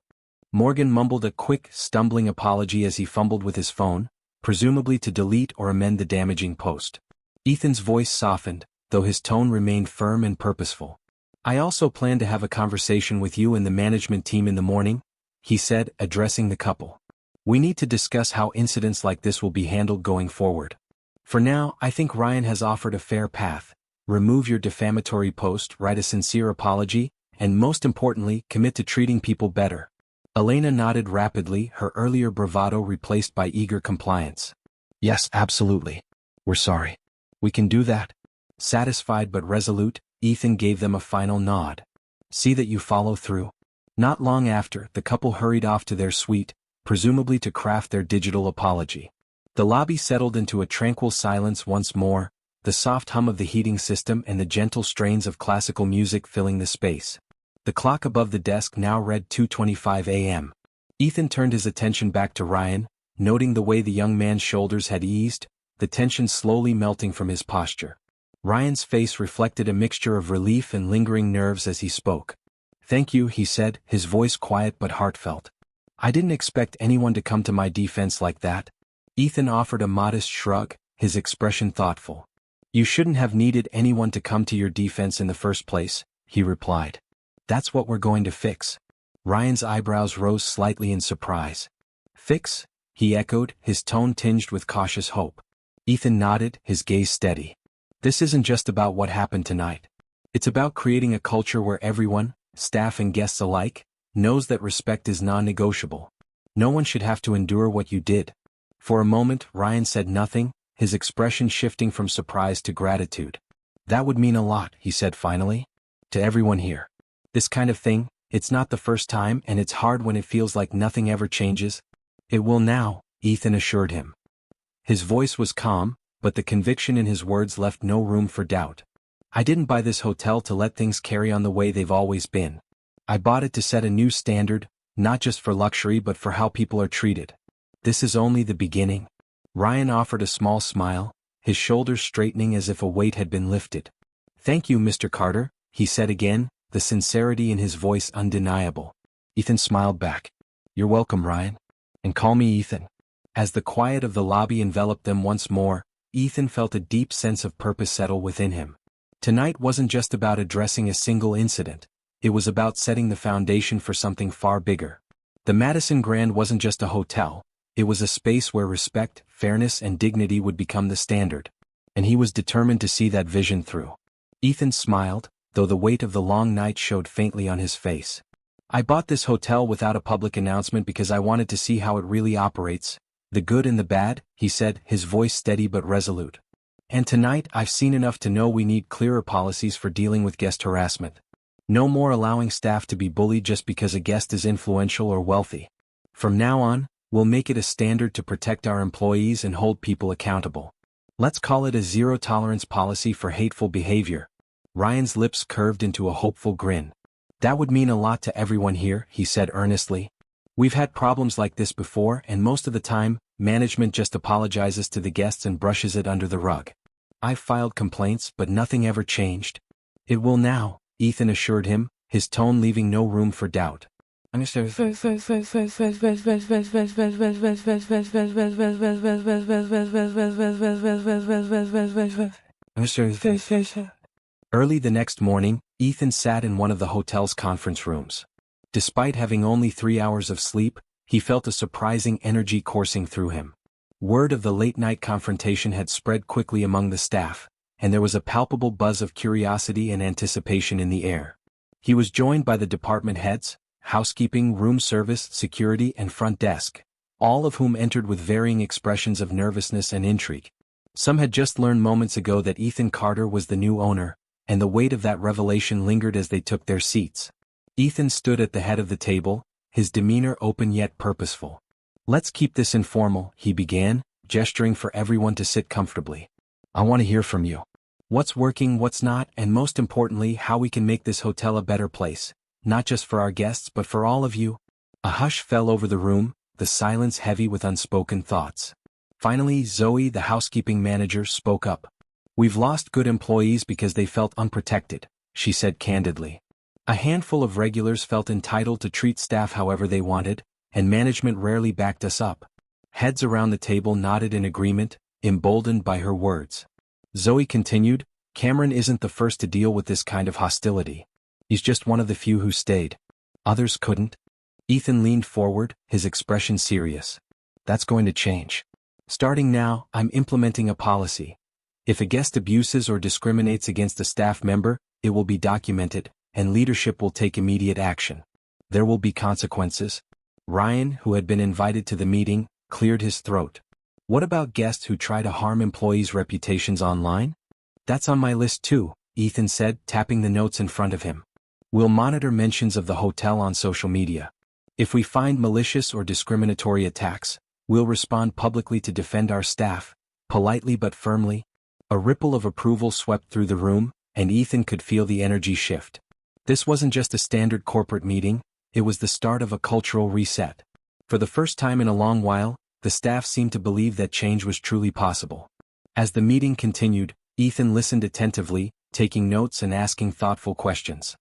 Morgan mumbled a quick, stumbling apology as he fumbled with his phone, presumably to delete or amend the damaging post. Ethan's voice softened, though his tone remained firm and purposeful. "I also plan to have a conversation with you and the management team in the morning," he said, addressing the couple. "We need to discuss how incidents like this will be handled going forward. For now, I think Ryan has offered a fair path. Remove your defamatory post, write a sincere apology, and most importantly, commit to treating people better." Elena nodded rapidly, her earlier bravado replaced by eager compliance. "Yes, absolutely. We're sorry. We can do that." Satisfied but resolute, Ethan gave them a final nod. "See that you follow through." Not long after, the couple hurried off to their suite, presumably to craft their digital apology. The lobby settled into a tranquil silence once more, the soft hum of the heating system and the gentle strains of classical music filling the space. The clock above the desk now read 2:25 a.m. Ethan turned his attention back to Ryan, noting the way the young man's shoulders had eased, the tension slowly melting from his posture. Ryan's face reflected a mixture of relief and lingering nerves as he spoke. "Thank you," he said, his voice quiet but heartfelt. "I didn't expect anyone to come to my defense like that." Ethan offered a modest shrug, his expression thoughtful. "You shouldn't have needed anyone to come to your defense in the first place," he replied. "That's what we're going to fix." Ryan's eyebrows rose slightly in surprise. "Fix?" he echoed, his tone tinged with cautious hope. Ethan nodded, his gaze steady. "This isn't just about what happened tonight. It's about creating a culture where everyone, staff and guests alike, knows that respect is non-negotiable. No one should have to endure what you did." For a moment, Ryan said nothing, his expression shifting from surprise to gratitude. "That would mean a lot," he said finally. "To everyone here. This kind of thing, it's not the first time and it's hard when it feels like nothing ever changes." "It will now," Ethan assured him. His voice was calm, but the conviction in his words left no room for doubt. "I didn't buy this hotel to let things carry on the way they've always been. I bought it to set a new standard, not just for luxury but for how people are treated. This is only the beginning." Ryan offered a small smile, his shoulders straightening as if a weight had been lifted. "Thank you, Mr. Carter," he said again, the sincerity in his voice undeniable. Ethan smiled back. "You're welcome, Ryan. And call me Ethan." As the quiet of the lobby enveloped them once more, Ethan felt a deep sense of purpose settle within him. Tonight wasn't just about addressing a single incident, it was about setting the foundation for something far bigger. The Madison Grand wasn't just a hotel, it was a space where respect, fairness and dignity would become the standard. And he was determined to see that vision through. Ethan smiled, though the weight of the long night showed faintly on his face. I bought this hotel without a public announcement because I wanted to see how it really operates, the good and the bad, he said, his voice steady but resolute. And tonight I've seen enough to know we need clearer policies for dealing with guest harassment. No more allowing staff to be bullied just because a guest is influential or wealthy. From now on, we'll make it a standard to protect our employees and hold people accountable. Let's call it a zero-tolerance policy for hateful behavior. Ryan's lips curved into a hopeful grin. That would mean a lot to everyone here, he said earnestly. We've had problems like this before and most of the time, management just apologizes to the guests and brushes it under the rug. I've filed complaints but nothing ever changed. It will now, Ethan assured him, his tone leaving no room for doubt. Early the next morning, Ethan sat in one of the hotel's conference rooms. Despite having only 3 hours of sleep, he felt a surprising energy coursing through him. Word of the late-night confrontation had spread quickly among the staff, and there was a palpable buzz of curiosity and anticipation in the air. He was joined by the department heads, housekeeping, room service, security, and front desk, all of whom entered with varying expressions of nervousness and intrigue. Some had just learned moments ago that Ethan Carter was the new owner, and the weight of that revelation lingered as they took their seats. Ethan stood at the head of the table, his demeanor open yet purposeful. Let's keep this informal, he began, gesturing for everyone to sit comfortably. I want to hear from you. What's working, what's not, and most importantly, how we can make this hotel a better place, not just for our guests but for all of you. A hush fell over the room, the silence heavy with unspoken thoughts. Finally, Zoe, the housekeeping manager, spoke up. We've lost good employees because they felt unprotected, she said candidly. A handful of regulars felt entitled to treat staff however they wanted, and management rarely backed us up. Heads around the table nodded in agreement, emboldened by her words. Zoe continued, Cameron isn't the first to deal with this kind of hostility. He's just one of the few who stayed. Others couldn't. Ethan leaned forward, his expression serious. That's going to change. Starting now, I'm implementing a policy. If a guest abuses or discriminates against a staff member, it will be documented, and leadership will take immediate action. There will be consequences. Ryan, who had been invited to the meeting, cleared his throat. What about guests who try to harm employees' reputations online? That's on my list too, Ethan said, tapping the notes in front of him. We'll monitor mentions of the hotel on social media. If we find malicious or discriminatory attacks, we'll respond publicly to defend our staff, politely but firmly. A ripple of approval swept through the room, and Ethan could feel the energy shift. This wasn't just a standard corporate meeting, it was the start of a cultural reset. For the first time in a long while, the staff seemed to believe that change was truly possible. As the meeting continued, Ethan listened attentively, taking notes and asking thoughtful questions.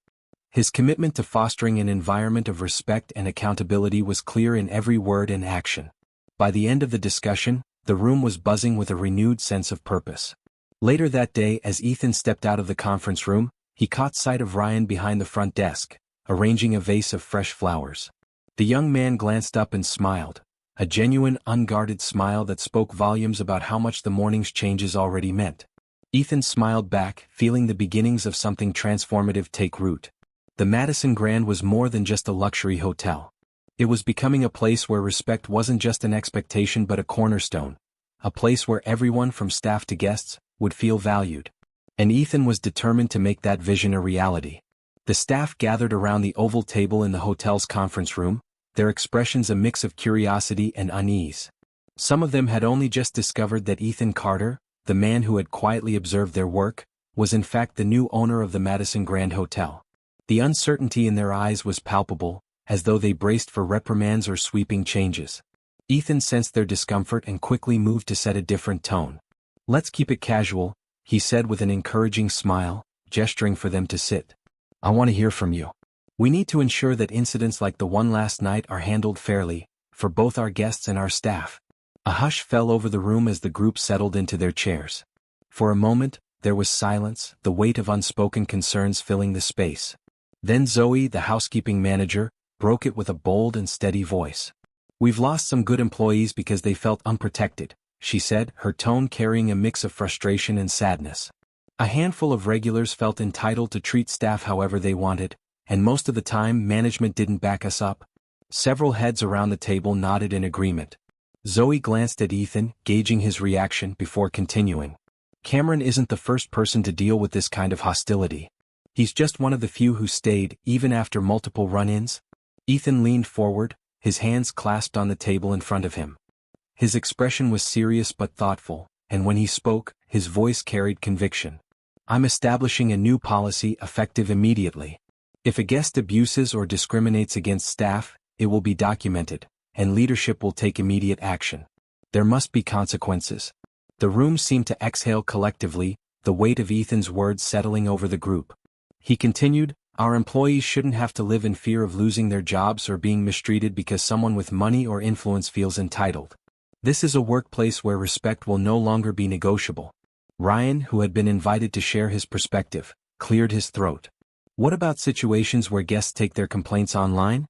His commitment to fostering an environment of respect and accountability was clear in every word and action. By the end of the discussion, the room was buzzing with a renewed sense of purpose. Later that day, as Ethan stepped out of the conference room, he caught sight of Ryan behind the front desk, arranging a vase of fresh flowers. The young man glanced up and smiled, a genuine, unguarded smile that spoke volumes about how much the morning's changes already meant. Ethan smiled back, feeling the beginnings of something transformative take root. The Madison Grand was more than just a luxury hotel. It was becoming a place where respect wasn't just an expectation but a cornerstone, a place where everyone from staff to guests would feel valued. And Ethan was determined to make that vision a reality. The staff gathered around the oval table in the hotel's conference room, their expressions a mix of curiosity and unease. Some of them had only just discovered that Ethan Carter, the man who had quietly observed their work, was in fact the new owner of the Madison Grand Hotel. The uncertainty in their eyes was palpable, as though they braced for reprimands or sweeping changes. Ethan sensed their discomfort and quickly moved to set a different tone. Let's keep it casual, he said with an encouraging smile, gesturing for them to sit. I want to hear from you. We need to ensure that incidents like the one last night are handled fairly, for both our guests and our staff. A hush fell over the room as the group settled into their chairs. For a moment, there was silence, the weight of unspoken concerns filling the space. Then Zoe, the housekeeping manager, broke it with a bold and steady voice. "We've lost some good employees because they felt unprotected," she said, her tone carrying a mix of frustration and sadness. A handful of regulars felt entitled to treat staff however they wanted, and most of the time management didn't back us up. Several heads around the table nodded in agreement. Zoe glanced at Ethan, gauging his reaction before continuing. "Cameron isn't the first person to deal with this kind of hostility. He's just one of the few who stayed, even after multiple run-ins." Ethan leaned forward, his hands clasped on the table in front of him. His expression was serious but thoughtful, and when he spoke, his voice carried conviction. "I'm establishing a new policy effective immediately. If a guest abuses or discriminates against staff, it will be documented, and leadership will take immediate action. There must be consequences." The room seemed to exhale collectively, the weight of Ethan's words settling over the group. He continued, "Our employees shouldn't have to live in fear of losing their jobs or being mistreated because someone with money or influence feels entitled. This is a workplace where respect will no longer be negotiable." Ryan, who had been invited to share his perspective, cleared his throat. "What about situations where guests take their complaints online?"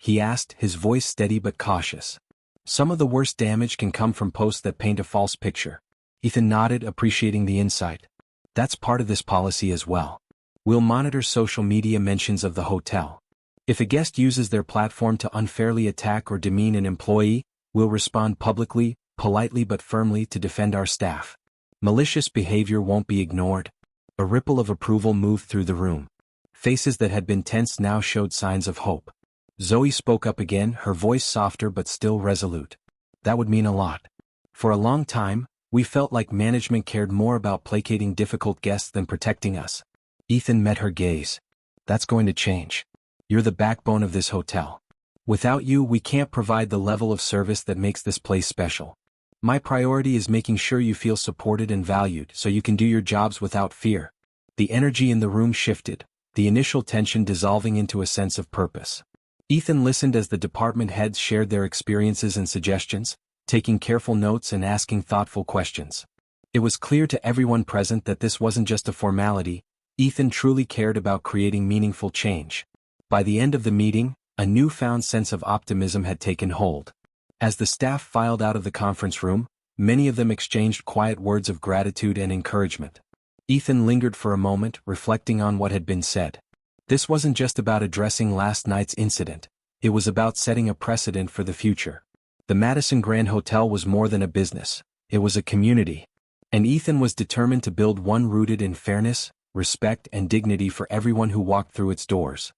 he asked, his voice steady but cautious. "Some of the worst damage can come from posts that paint a false picture." Ethan nodded, appreciating the insight. "That's part of this policy as well. We'll monitor social media mentions of the hotel. If a guest uses their platform to unfairly attack or demean an employee, we'll respond publicly, politely but firmly to defend our staff. Malicious behavior won't be ignored." A ripple of approval moved through the room. Faces that had been tense now showed signs of hope. Zoe spoke up again, her voice softer but still resolute. "That would mean a lot. For a long time, we felt like management cared more about placating difficult guests than protecting us." Ethan met her gaze. "That's going to change. You're the backbone of this hotel. Without you, we can't provide the level of service that makes this place special. My priority is making sure you feel supported and valued so you can do your jobs without fear." The energy in the room shifted, the initial tension dissolving into a sense of purpose. Ethan listened as the department heads shared their experiences and suggestions, taking careful notes and asking thoughtful questions. It was clear to everyone present that this wasn't just a formality. Ethan truly cared about creating meaningful change. By the end of the meeting, a newfound sense of optimism had taken hold. As the staff filed out of the conference room, many of them exchanged quiet words of gratitude and encouragement. Ethan lingered for a moment, reflecting on what had been said. This wasn't just about addressing last night's incident, it was about setting a precedent for the future. The Madison Grand Hotel was more than a business, it was a community. And Ethan was determined to build one rooted in fairness, respect and dignity for everyone who walked through its doors.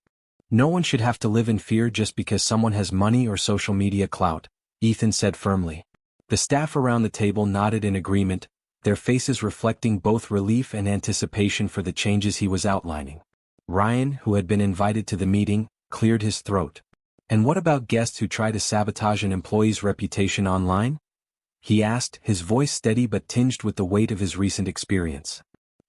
No one should have to live in fear just because someone has money or social media clout, Ethan said firmly. The staff around the table nodded in agreement, their faces reflecting both relief and anticipation for the changes he was outlining. Ryan, who had been invited to the meeting, cleared his throat. "And what about guests who try to sabotage an employee's reputation online?" he asked, his voice steady but tinged with the weight of his recent experience.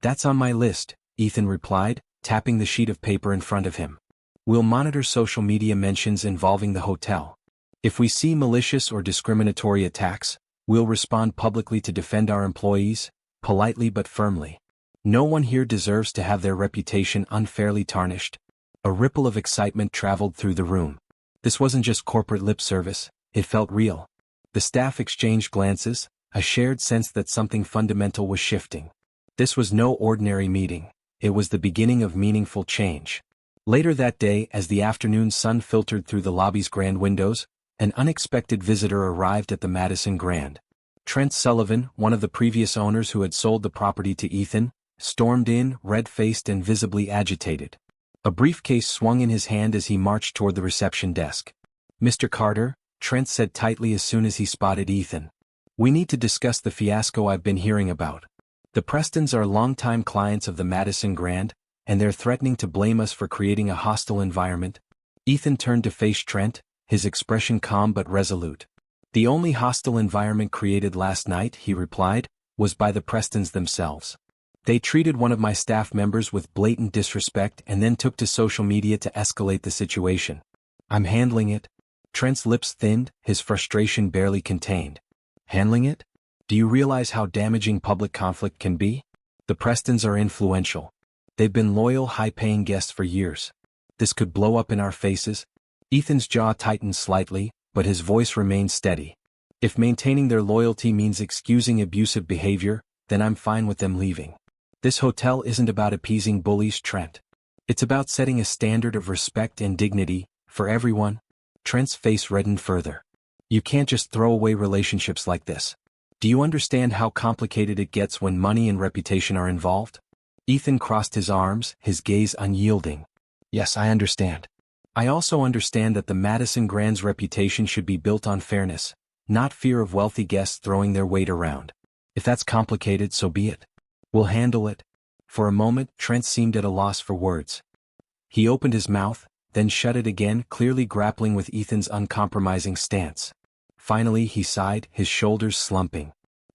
"That's on my list," Ethan replied, tapping the sheet of paper in front of him. "We'll monitor social media mentions involving the hotel. If we see malicious or discriminatory attacks, we'll respond publicly to defend our employees, politely but firmly. No one here deserves to have their reputation unfairly tarnished." A ripple of excitement traveled through the room. This wasn't just corporate lip service, it felt real. The staff exchanged glances, a shared sense that something fundamental was shifting. This was no ordinary meeting, it was the beginning of meaningful change. Later that day, as the afternoon sun filtered through the lobby's grand windows, an unexpected visitor arrived at the Madison Grand. Trent Sullivan, one of the previous owners who had sold the property to Ethan, stormed in, red-faced and visibly agitated. A briefcase swung in his hand as he marched toward the reception desk. "Mr. Carter," Trent said tightly as soon as he spotted Ethan. "We need to discuss the fiasco I've been hearing about. The Prestons are longtime clients of the Madison Grand, and they're threatening to blame us for creating a hostile environment." Ethan turned to face Trent, his expression calm but resolute. "The only hostile environment created last night," he replied, "was by the Prestons themselves. They treated one of my staff members with blatant disrespect and then took to social media to escalate the situation. I'm handling it." Trent's lips thinned, his frustration barely contained. Handling it? Do you realize how damaging public conflict can be? The Prestons are influential. They've been loyal, high-paying guests for years. This could blow up in our faces. Ethan's jaw tightened slightly, but his voice remained steady. If maintaining their loyalty means excusing abusive behavior, then I'm fine with them leaving. This hotel isn't about appeasing bullies, Trent. It's about setting a standard of respect and dignity for everyone. Trent's face reddened further. You can't just throw away relationships like this. Do you understand how complicated it gets when money and reputation are involved? Ethan crossed his arms, his gaze unyielding. Yes, I understand. I also understand that the Madison Grand's reputation should be built on fairness, not fear of wealthy guests throwing their weight around. If that's complicated, so be it. We'll handle it. For a moment, Trent seemed at a loss for words. He opened his mouth, then shut it again, clearly grappling with Ethan's uncompromising stance. Finally, he sighed, his shoulders slumping.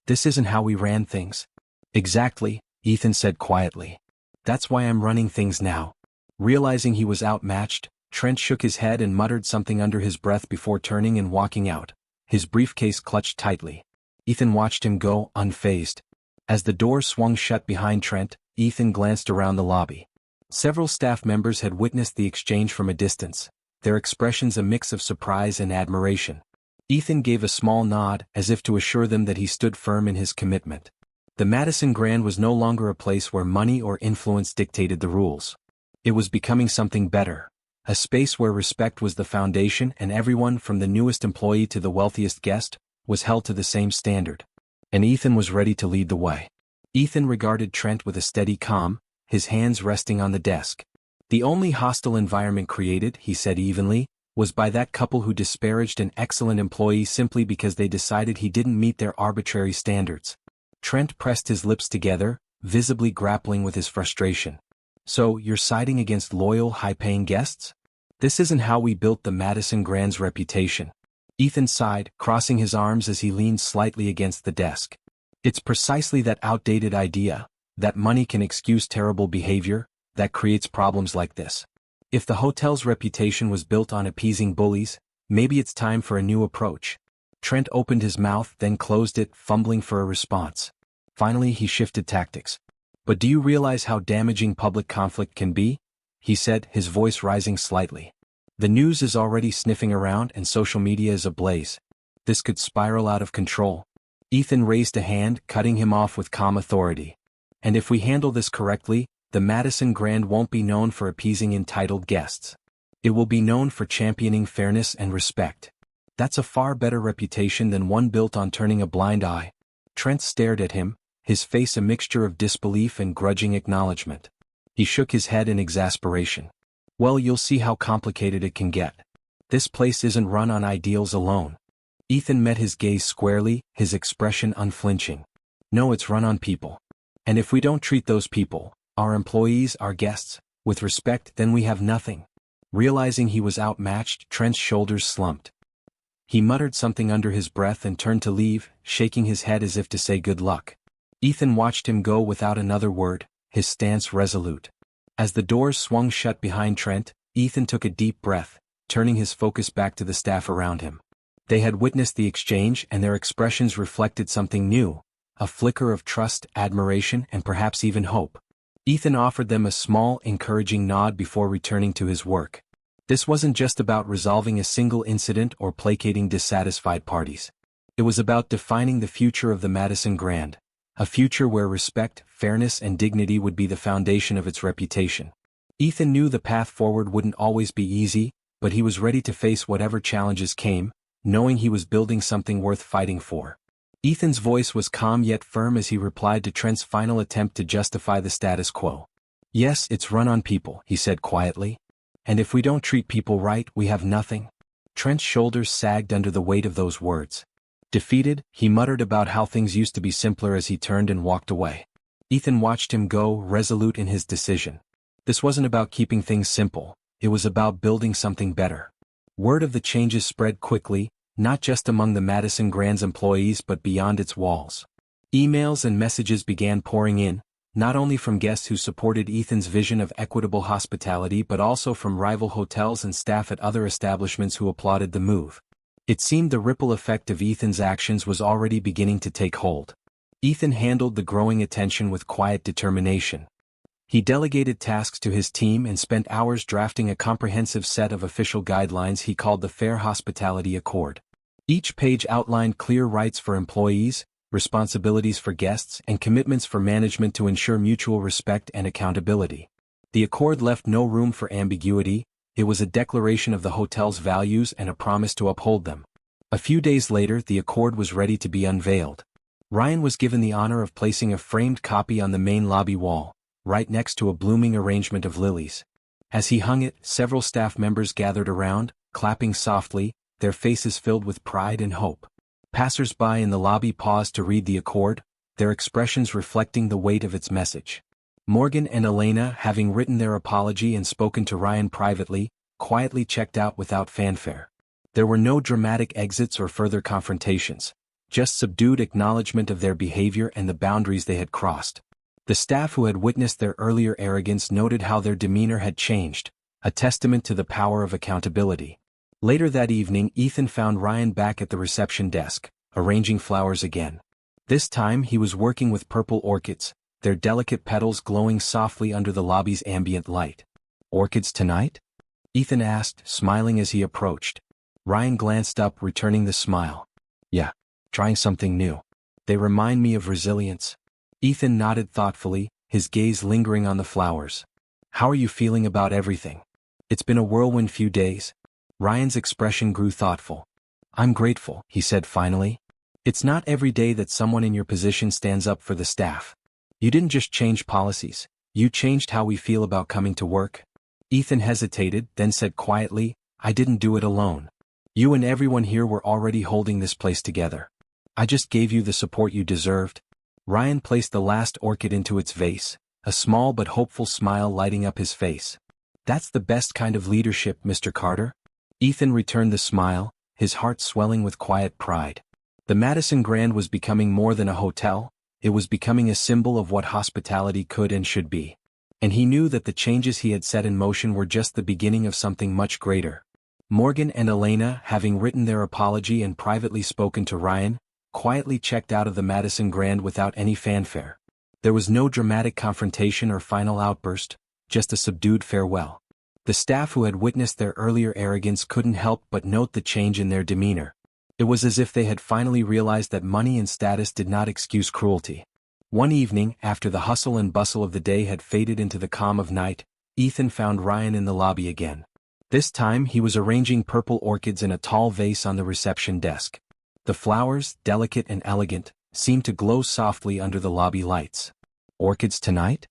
This isn't how we ran things. Exactly, Ethan said quietly. That's why I'm running things now. Realizing he was outmatched, Trent shook his head and muttered something under his breath before turning and walking out, his briefcase clutched tightly. Ethan watched him go, unfazed. As the door swung shut behind Trent, Ethan glanced around the lobby. Several staff members had witnessed the exchange from a distance, their expressions a mix of surprise and admiration. Ethan gave a small nod, as if to assure them that he stood firm in his commitment. The Madison Grand was no longer a place where money or influence dictated the rules. It was becoming something better. A space where respect was the foundation and everyone from the newest employee to the wealthiest guest was held to the same standard. And Ethan was ready to lead the way. Ethan regarded Trent with a steady calm, his hands resting on the desk. The only hostile environment created, he said evenly, was by that couple who disparaged an excellent employee simply because they decided he didn't meet their arbitrary standards. Trent pressed his lips together, visibly grappling with his frustration. So, you're siding against loyal, high-paying guests? This isn't how we built the Madison Grand's reputation. Ethan sighed, crossing his arms as he leaned slightly against the desk. It's precisely that outdated idea, that money can excuse terrible behavior, that creates problems like this. If the hotel's reputation was built on appeasing bullies, maybe it's time for a new approach. Trent opened his mouth, then closed it, fumbling for a response. Finally, he shifted tactics. But do you realize how damaging public conflict can be? He said, his voice rising slightly. The news is already sniffing around and social media is ablaze. This could spiral out of control. Ethan raised a hand, cutting him off with calm authority. And if we handle this correctly, the Madison Grand won't be known for appeasing entitled guests. It will be known for championing fairness and respect. That's a far better reputation than one built on turning a blind eye. Trent stared at him, his face a mixture of disbelief and grudging acknowledgement. He shook his head in exasperation. Well, you'll see how complicated it can get. This place isn't run on ideals alone. Ethan met his gaze squarely, his expression unflinching. No, it's run on people. And if we don't treat those people, our employees, our guests, with respect, then we have nothing. Realizing he was outmatched, Trent's shoulders slumped. He muttered something under his breath and turned to leave, shaking his head as if to say good luck. Ethan watched him go without another word, his stance resolute. As the doors swung shut behind Trent, Ethan took a deep breath, turning his focus back to the staff around him. They had witnessed the exchange and their expressions reflected something new, a flicker of trust, admiration, and perhaps even hope. Ethan offered them a small, encouraging nod before returning to his work. This wasn't just about resolving a single incident or placating dissatisfied parties. It was about defining the future of the Madison Grand, a future where respect, fairness, and dignity would be the foundation of its reputation. Ethan knew the path forward wouldn't always be easy, but he was ready to face whatever challenges came, knowing he was building something worth fighting for. Ethan's voice was calm yet firm as he replied to Trent's final attempt to justify the status quo. Yes, it's run on people, he said quietly. And if we don't treat people right, we have nothing. Trent's shoulders sagged under the weight of those words. Defeated, he muttered about how things used to be simpler as he turned and walked away. Ethan watched him go, resolute in his decision. This wasn't about keeping things simple, it was about building something better. Word of the changes spread quickly, not just among the Madison Grand's employees but beyond its walls. Emails and messages began pouring in, not only from guests who supported Ethan's vision of equitable hospitality but also from rival hotels and staff at other establishments who applauded the move. It seemed the ripple effect of Ethan's actions was already beginning to take hold. Ethan handled the growing attention with quiet determination. He delegated tasks to his team and spent hours drafting a comprehensive set of official guidelines he called the Fair Hospitality Accord. Each page outlined clear rights for employees, responsibilities for guests, and commitments for management to ensure mutual respect and accountability. The accord left no room for ambiguity. It was a declaration of the hotel's values and a promise to uphold them. A few days later, the accord was ready to be unveiled. Ryan was given the honor of placing a framed copy on the main lobby wall, right next to a blooming arrangement of lilies. As he hung it, several staff members gathered around, clapping softly, their faces filled with pride and hope. Passers-by in the lobby paused to read the accord, their expressions reflecting the weight of its message. Morgan and Elena, having written their apology and spoken to Ryan privately, quietly checked out without fanfare. There were no dramatic exits or further confrontations, just subdued acknowledgement of their behavior and the boundaries they had crossed. The staff who had witnessed their earlier arrogance noted how their demeanor had changed, a testament to the power of accountability. Later that evening, Ethan found Ryan back at the reception desk, arranging flowers again. This time he was working with purple orchids, their delicate petals glowing softly under the lobby's ambient light. "Orchids tonight?" Ethan asked, smiling as he approached. Ryan glanced up, returning the smile. "Yeah, trying something new. They remind me of resilience." Ethan nodded thoughtfully, his gaze lingering on the flowers. "How are you feeling about everything? It's been a whirlwind few days." Ryan's expression grew thoughtful. "I'm grateful," he said finally. "It's not every day that someone in your position stands up for the staff. You didn't just change policies, you changed how we feel about coming to work." Ethan hesitated, then said quietly, "I didn't do it alone. You and everyone here were already holding this place together. I just gave you the support you deserved." Ryan placed the last orchid into its vase, a small but hopeful smile lighting up his face. "That's the best kind of leadership, Mr. Carter." Ethan returned the smile, his heart swelling with quiet pride. The Madison Grand was becoming more than a hotel, it was becoming a symbol of what hospitality could and should be. And he knew that the changes he had set in motion were just the beginning of something much greater. Morgan and Elena, having written their apology and privately spoken to Ryan, quietly checked out of the Madison Grand without any fanfare. There was no dramatic confrontation or final outburst, just a subdued farewell. The staff who had witnessed their earlier arrogance couldn't help but note the change in their demeanor. It was as if they had finally realized that money and status did not excuse cruelty. One evening, after the hustle and bustle of the day had faded into the calm of night, Ethan found Ryan in the lobby again. This time he was arranging purple orchids in a tall vase on the reception desk. The flowers, delicate and elegant, seemed to glow softly under the lobby lights. "Orchids tonight?"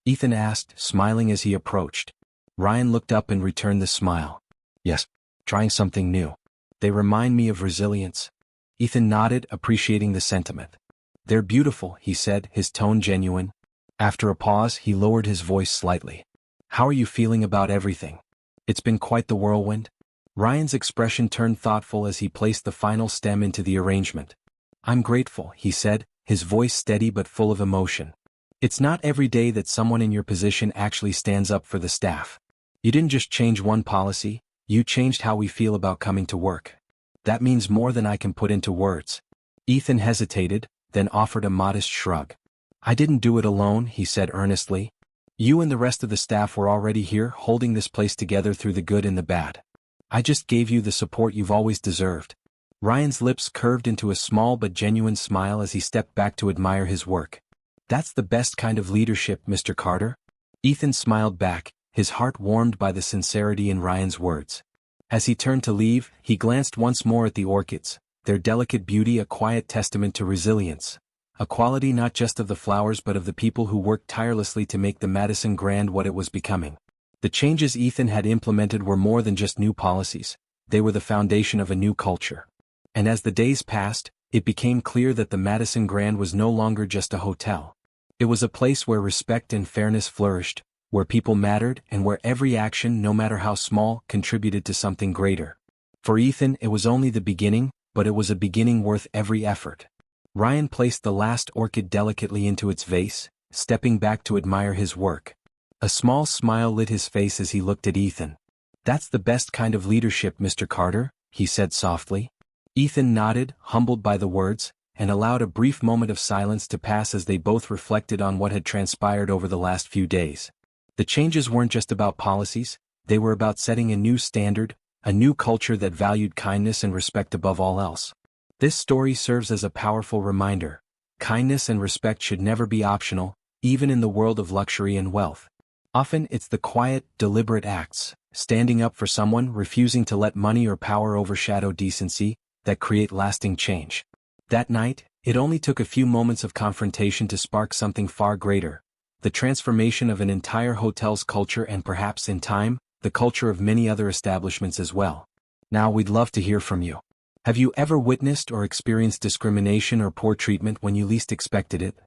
Ethan asked, smiling as he approached. Ryan looked up and returned the smile. "Yes, trying something new. They remind me of resilience." Ethan nodded, appreciating the sentiment. "They're beautiful," he said, his tone genuine. After a pause, he lowered his voice slightly. "How are you feeling about everything? It's been quite the whirlwind." Ryan's expression turned thoughtful as he placed the final stem into the arrangement. "I'm grateful," he said, his voice steady but full of emotion. "It's not every day that someone in your position actually stands up for the staff. You didn't just change one policy, you changed how we feel about coming to work. That means more than I can put into words." Ethan hesitated, then offered a modest shrug. "I didn't do it alone," he said earnestly. "You and the rest of the staff were already here holding this place together through the good and the bad. I just gave you the support you've always deserved." Ryan's lips curved into a small but genuine smile as he stepped back to admire his work. "That's the best kind of leadership, Mr. Carter." Ethan smiled back, his heart warmed by the sincerity in Ryan's words. As he turned to leave, he glanced once more at the orchids, their delicate beauty a quiet testament to resilience, a quality not just of the flowers but of the people who worked tirelessly to make the Madison Grand what it was becoming. The changes Ethan had implemented were more than just new policies, they were the foundation of a new culture. And as the days passed, it became clear that the Madison Grand was no longer just a hotel. It was a place where respect and fairness flourished, where people mattered and where every action, no matter how small, contributed to something greater. For Ethan, it was only the beginning, but it was a beginning worth every effort. Ryan placed the last orchid delicately into its vase, stepping back to admire his work. A small smile lit his face as he looked at Ethan. "That's the best kind of leadership, Mr. Carter," he said softly. Ethan nodded, humbled by the words, and allowed a brief moment of silence to pass as they both reflected on what had transpired over the last few days. The changes weren't just about policies, they were about setting a new standard, a new culture that valued kindness and respect above all else. This story serves as a powerful reminder. Kindness and respect should never be optional, even in the world of luxury and wealth. Often it's the quiet, deliberate acts, standing up for someone, refusing to let money or power overshadow decency, that create lasting change. That night, it only took a few moments of confrontation to spark something far greater: the transformation of an entire hotel's culture and perhaps, in time, the culture of many other establishments as well. Now we'd love to hear from you. Have you ever witnessed or experienced discrimination or poor treatment when you least expected it?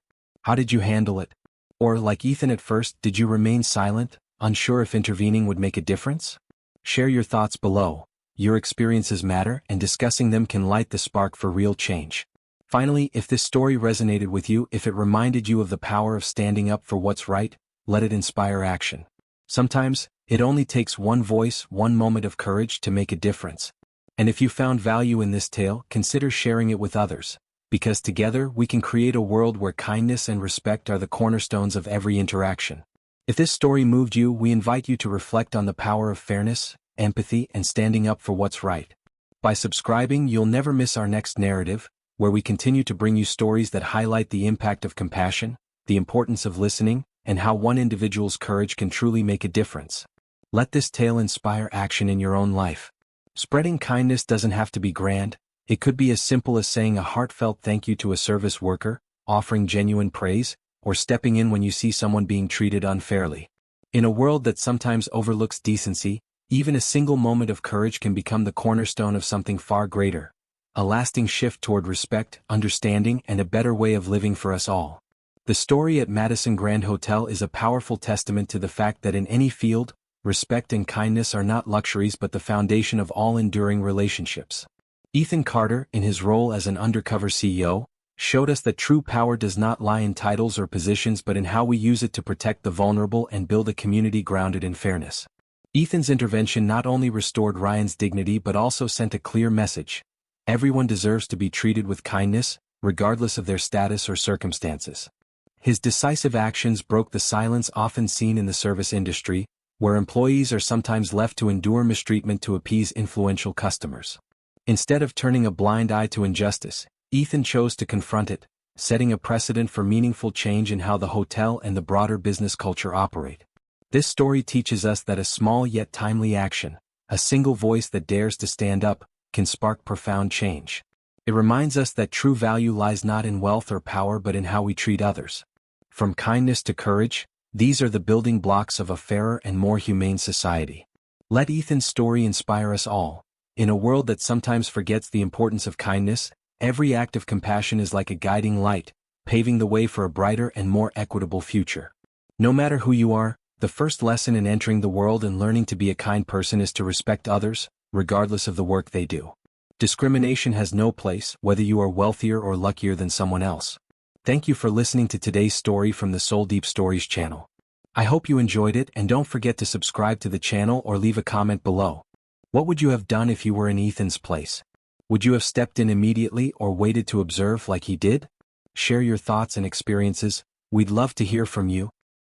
How did you handle it? Or, like Ethan at first, did you remain silent, unsure if intervening would make a difference? Share your thoughts below. Your experiences matter, and discussing them can light the spark for real change. Finally, if this story resonated with you, if it reminded you of the power of standing up for what's right, let it inspire action. Sometimes, it only takes one voice, one moment of courage to make a difference. And if you found value in this tale, consider sharing it with others, because together we can create a world where kindness and respect are the cornerstones of every interaction. If this story moved you, we invite you to reflect on the power of fairness, empathy, and standing up for what's right. By subscribing, you'll never miss our next narrative, where we continue to bring you stories that highlight the impact of compassion, the importance of listening, and how one individual's courage can truly make a difference. Let this tale inspire action in your own life. Spreading kindness doesn't have to be grand. It could be as simple as saying a heartfelt thank you to a service worker, offering genuine praise, or stepping in when you see someone being treated unfairly. In a world that sometimes overlooks decency, even a single moment of courage can become the cornerstone of something far greater: a lasting shift toward respect, understanding, and a better way of living for us all. The story at Madison Grand Hotel is a powerful testament to the fact that in any field, respect and kindness are not luxuries but the foundation of all enduring relationships. Ethan Carter, in his role as an undercover CEO, showed us that true power does not lie in titles or positions but in how we use it to protect the vulnerable and build a community grounded in fairness. Ethan's intervention not only restored Ryan's dignity but also sent a clear message: everyone deserves to be treated with kindness, regardless of their status or circumstances. His decisive actions broke the silence often seen in the service industry, where employees are sometimes left to endure mistreatment to appease influential customers. Instead of turning a blind eye to injustice, Ethan chose to confront it, setting a precedent for meaningful change in how the hotel and the broader business culture operate. This story teaches us that a small yet timely action, a single voice that dares to stand up, can spark profound change. It reminds us that true value lies not in wealth or power but in how we treat others. From kindness to courage, these are the building blocks of a fairer and more humane society. Let Ethan's story inspire us all. In a world that sometimes forgets the importance of kindness, every act of compassion is like a guiding light, paving the way for a brighter and more equitable future. No matter who you are, the first lesson in entering the world and learning to be a kind person is to respect others, regardless of the work they do. Discrimination has no place, whether you are wealthier or luckier than someone else. Thank you for listening to today's story from the Soul Deep Stories channel. I hope you enjoyed it, and don't forget to subscribe to the channel or leave a comment below. What would you have done if you were in Ethan's place? Would you have stepped in immediately or waited to observe like he did? Share your thoughts and experiences. We'd love to hear from you.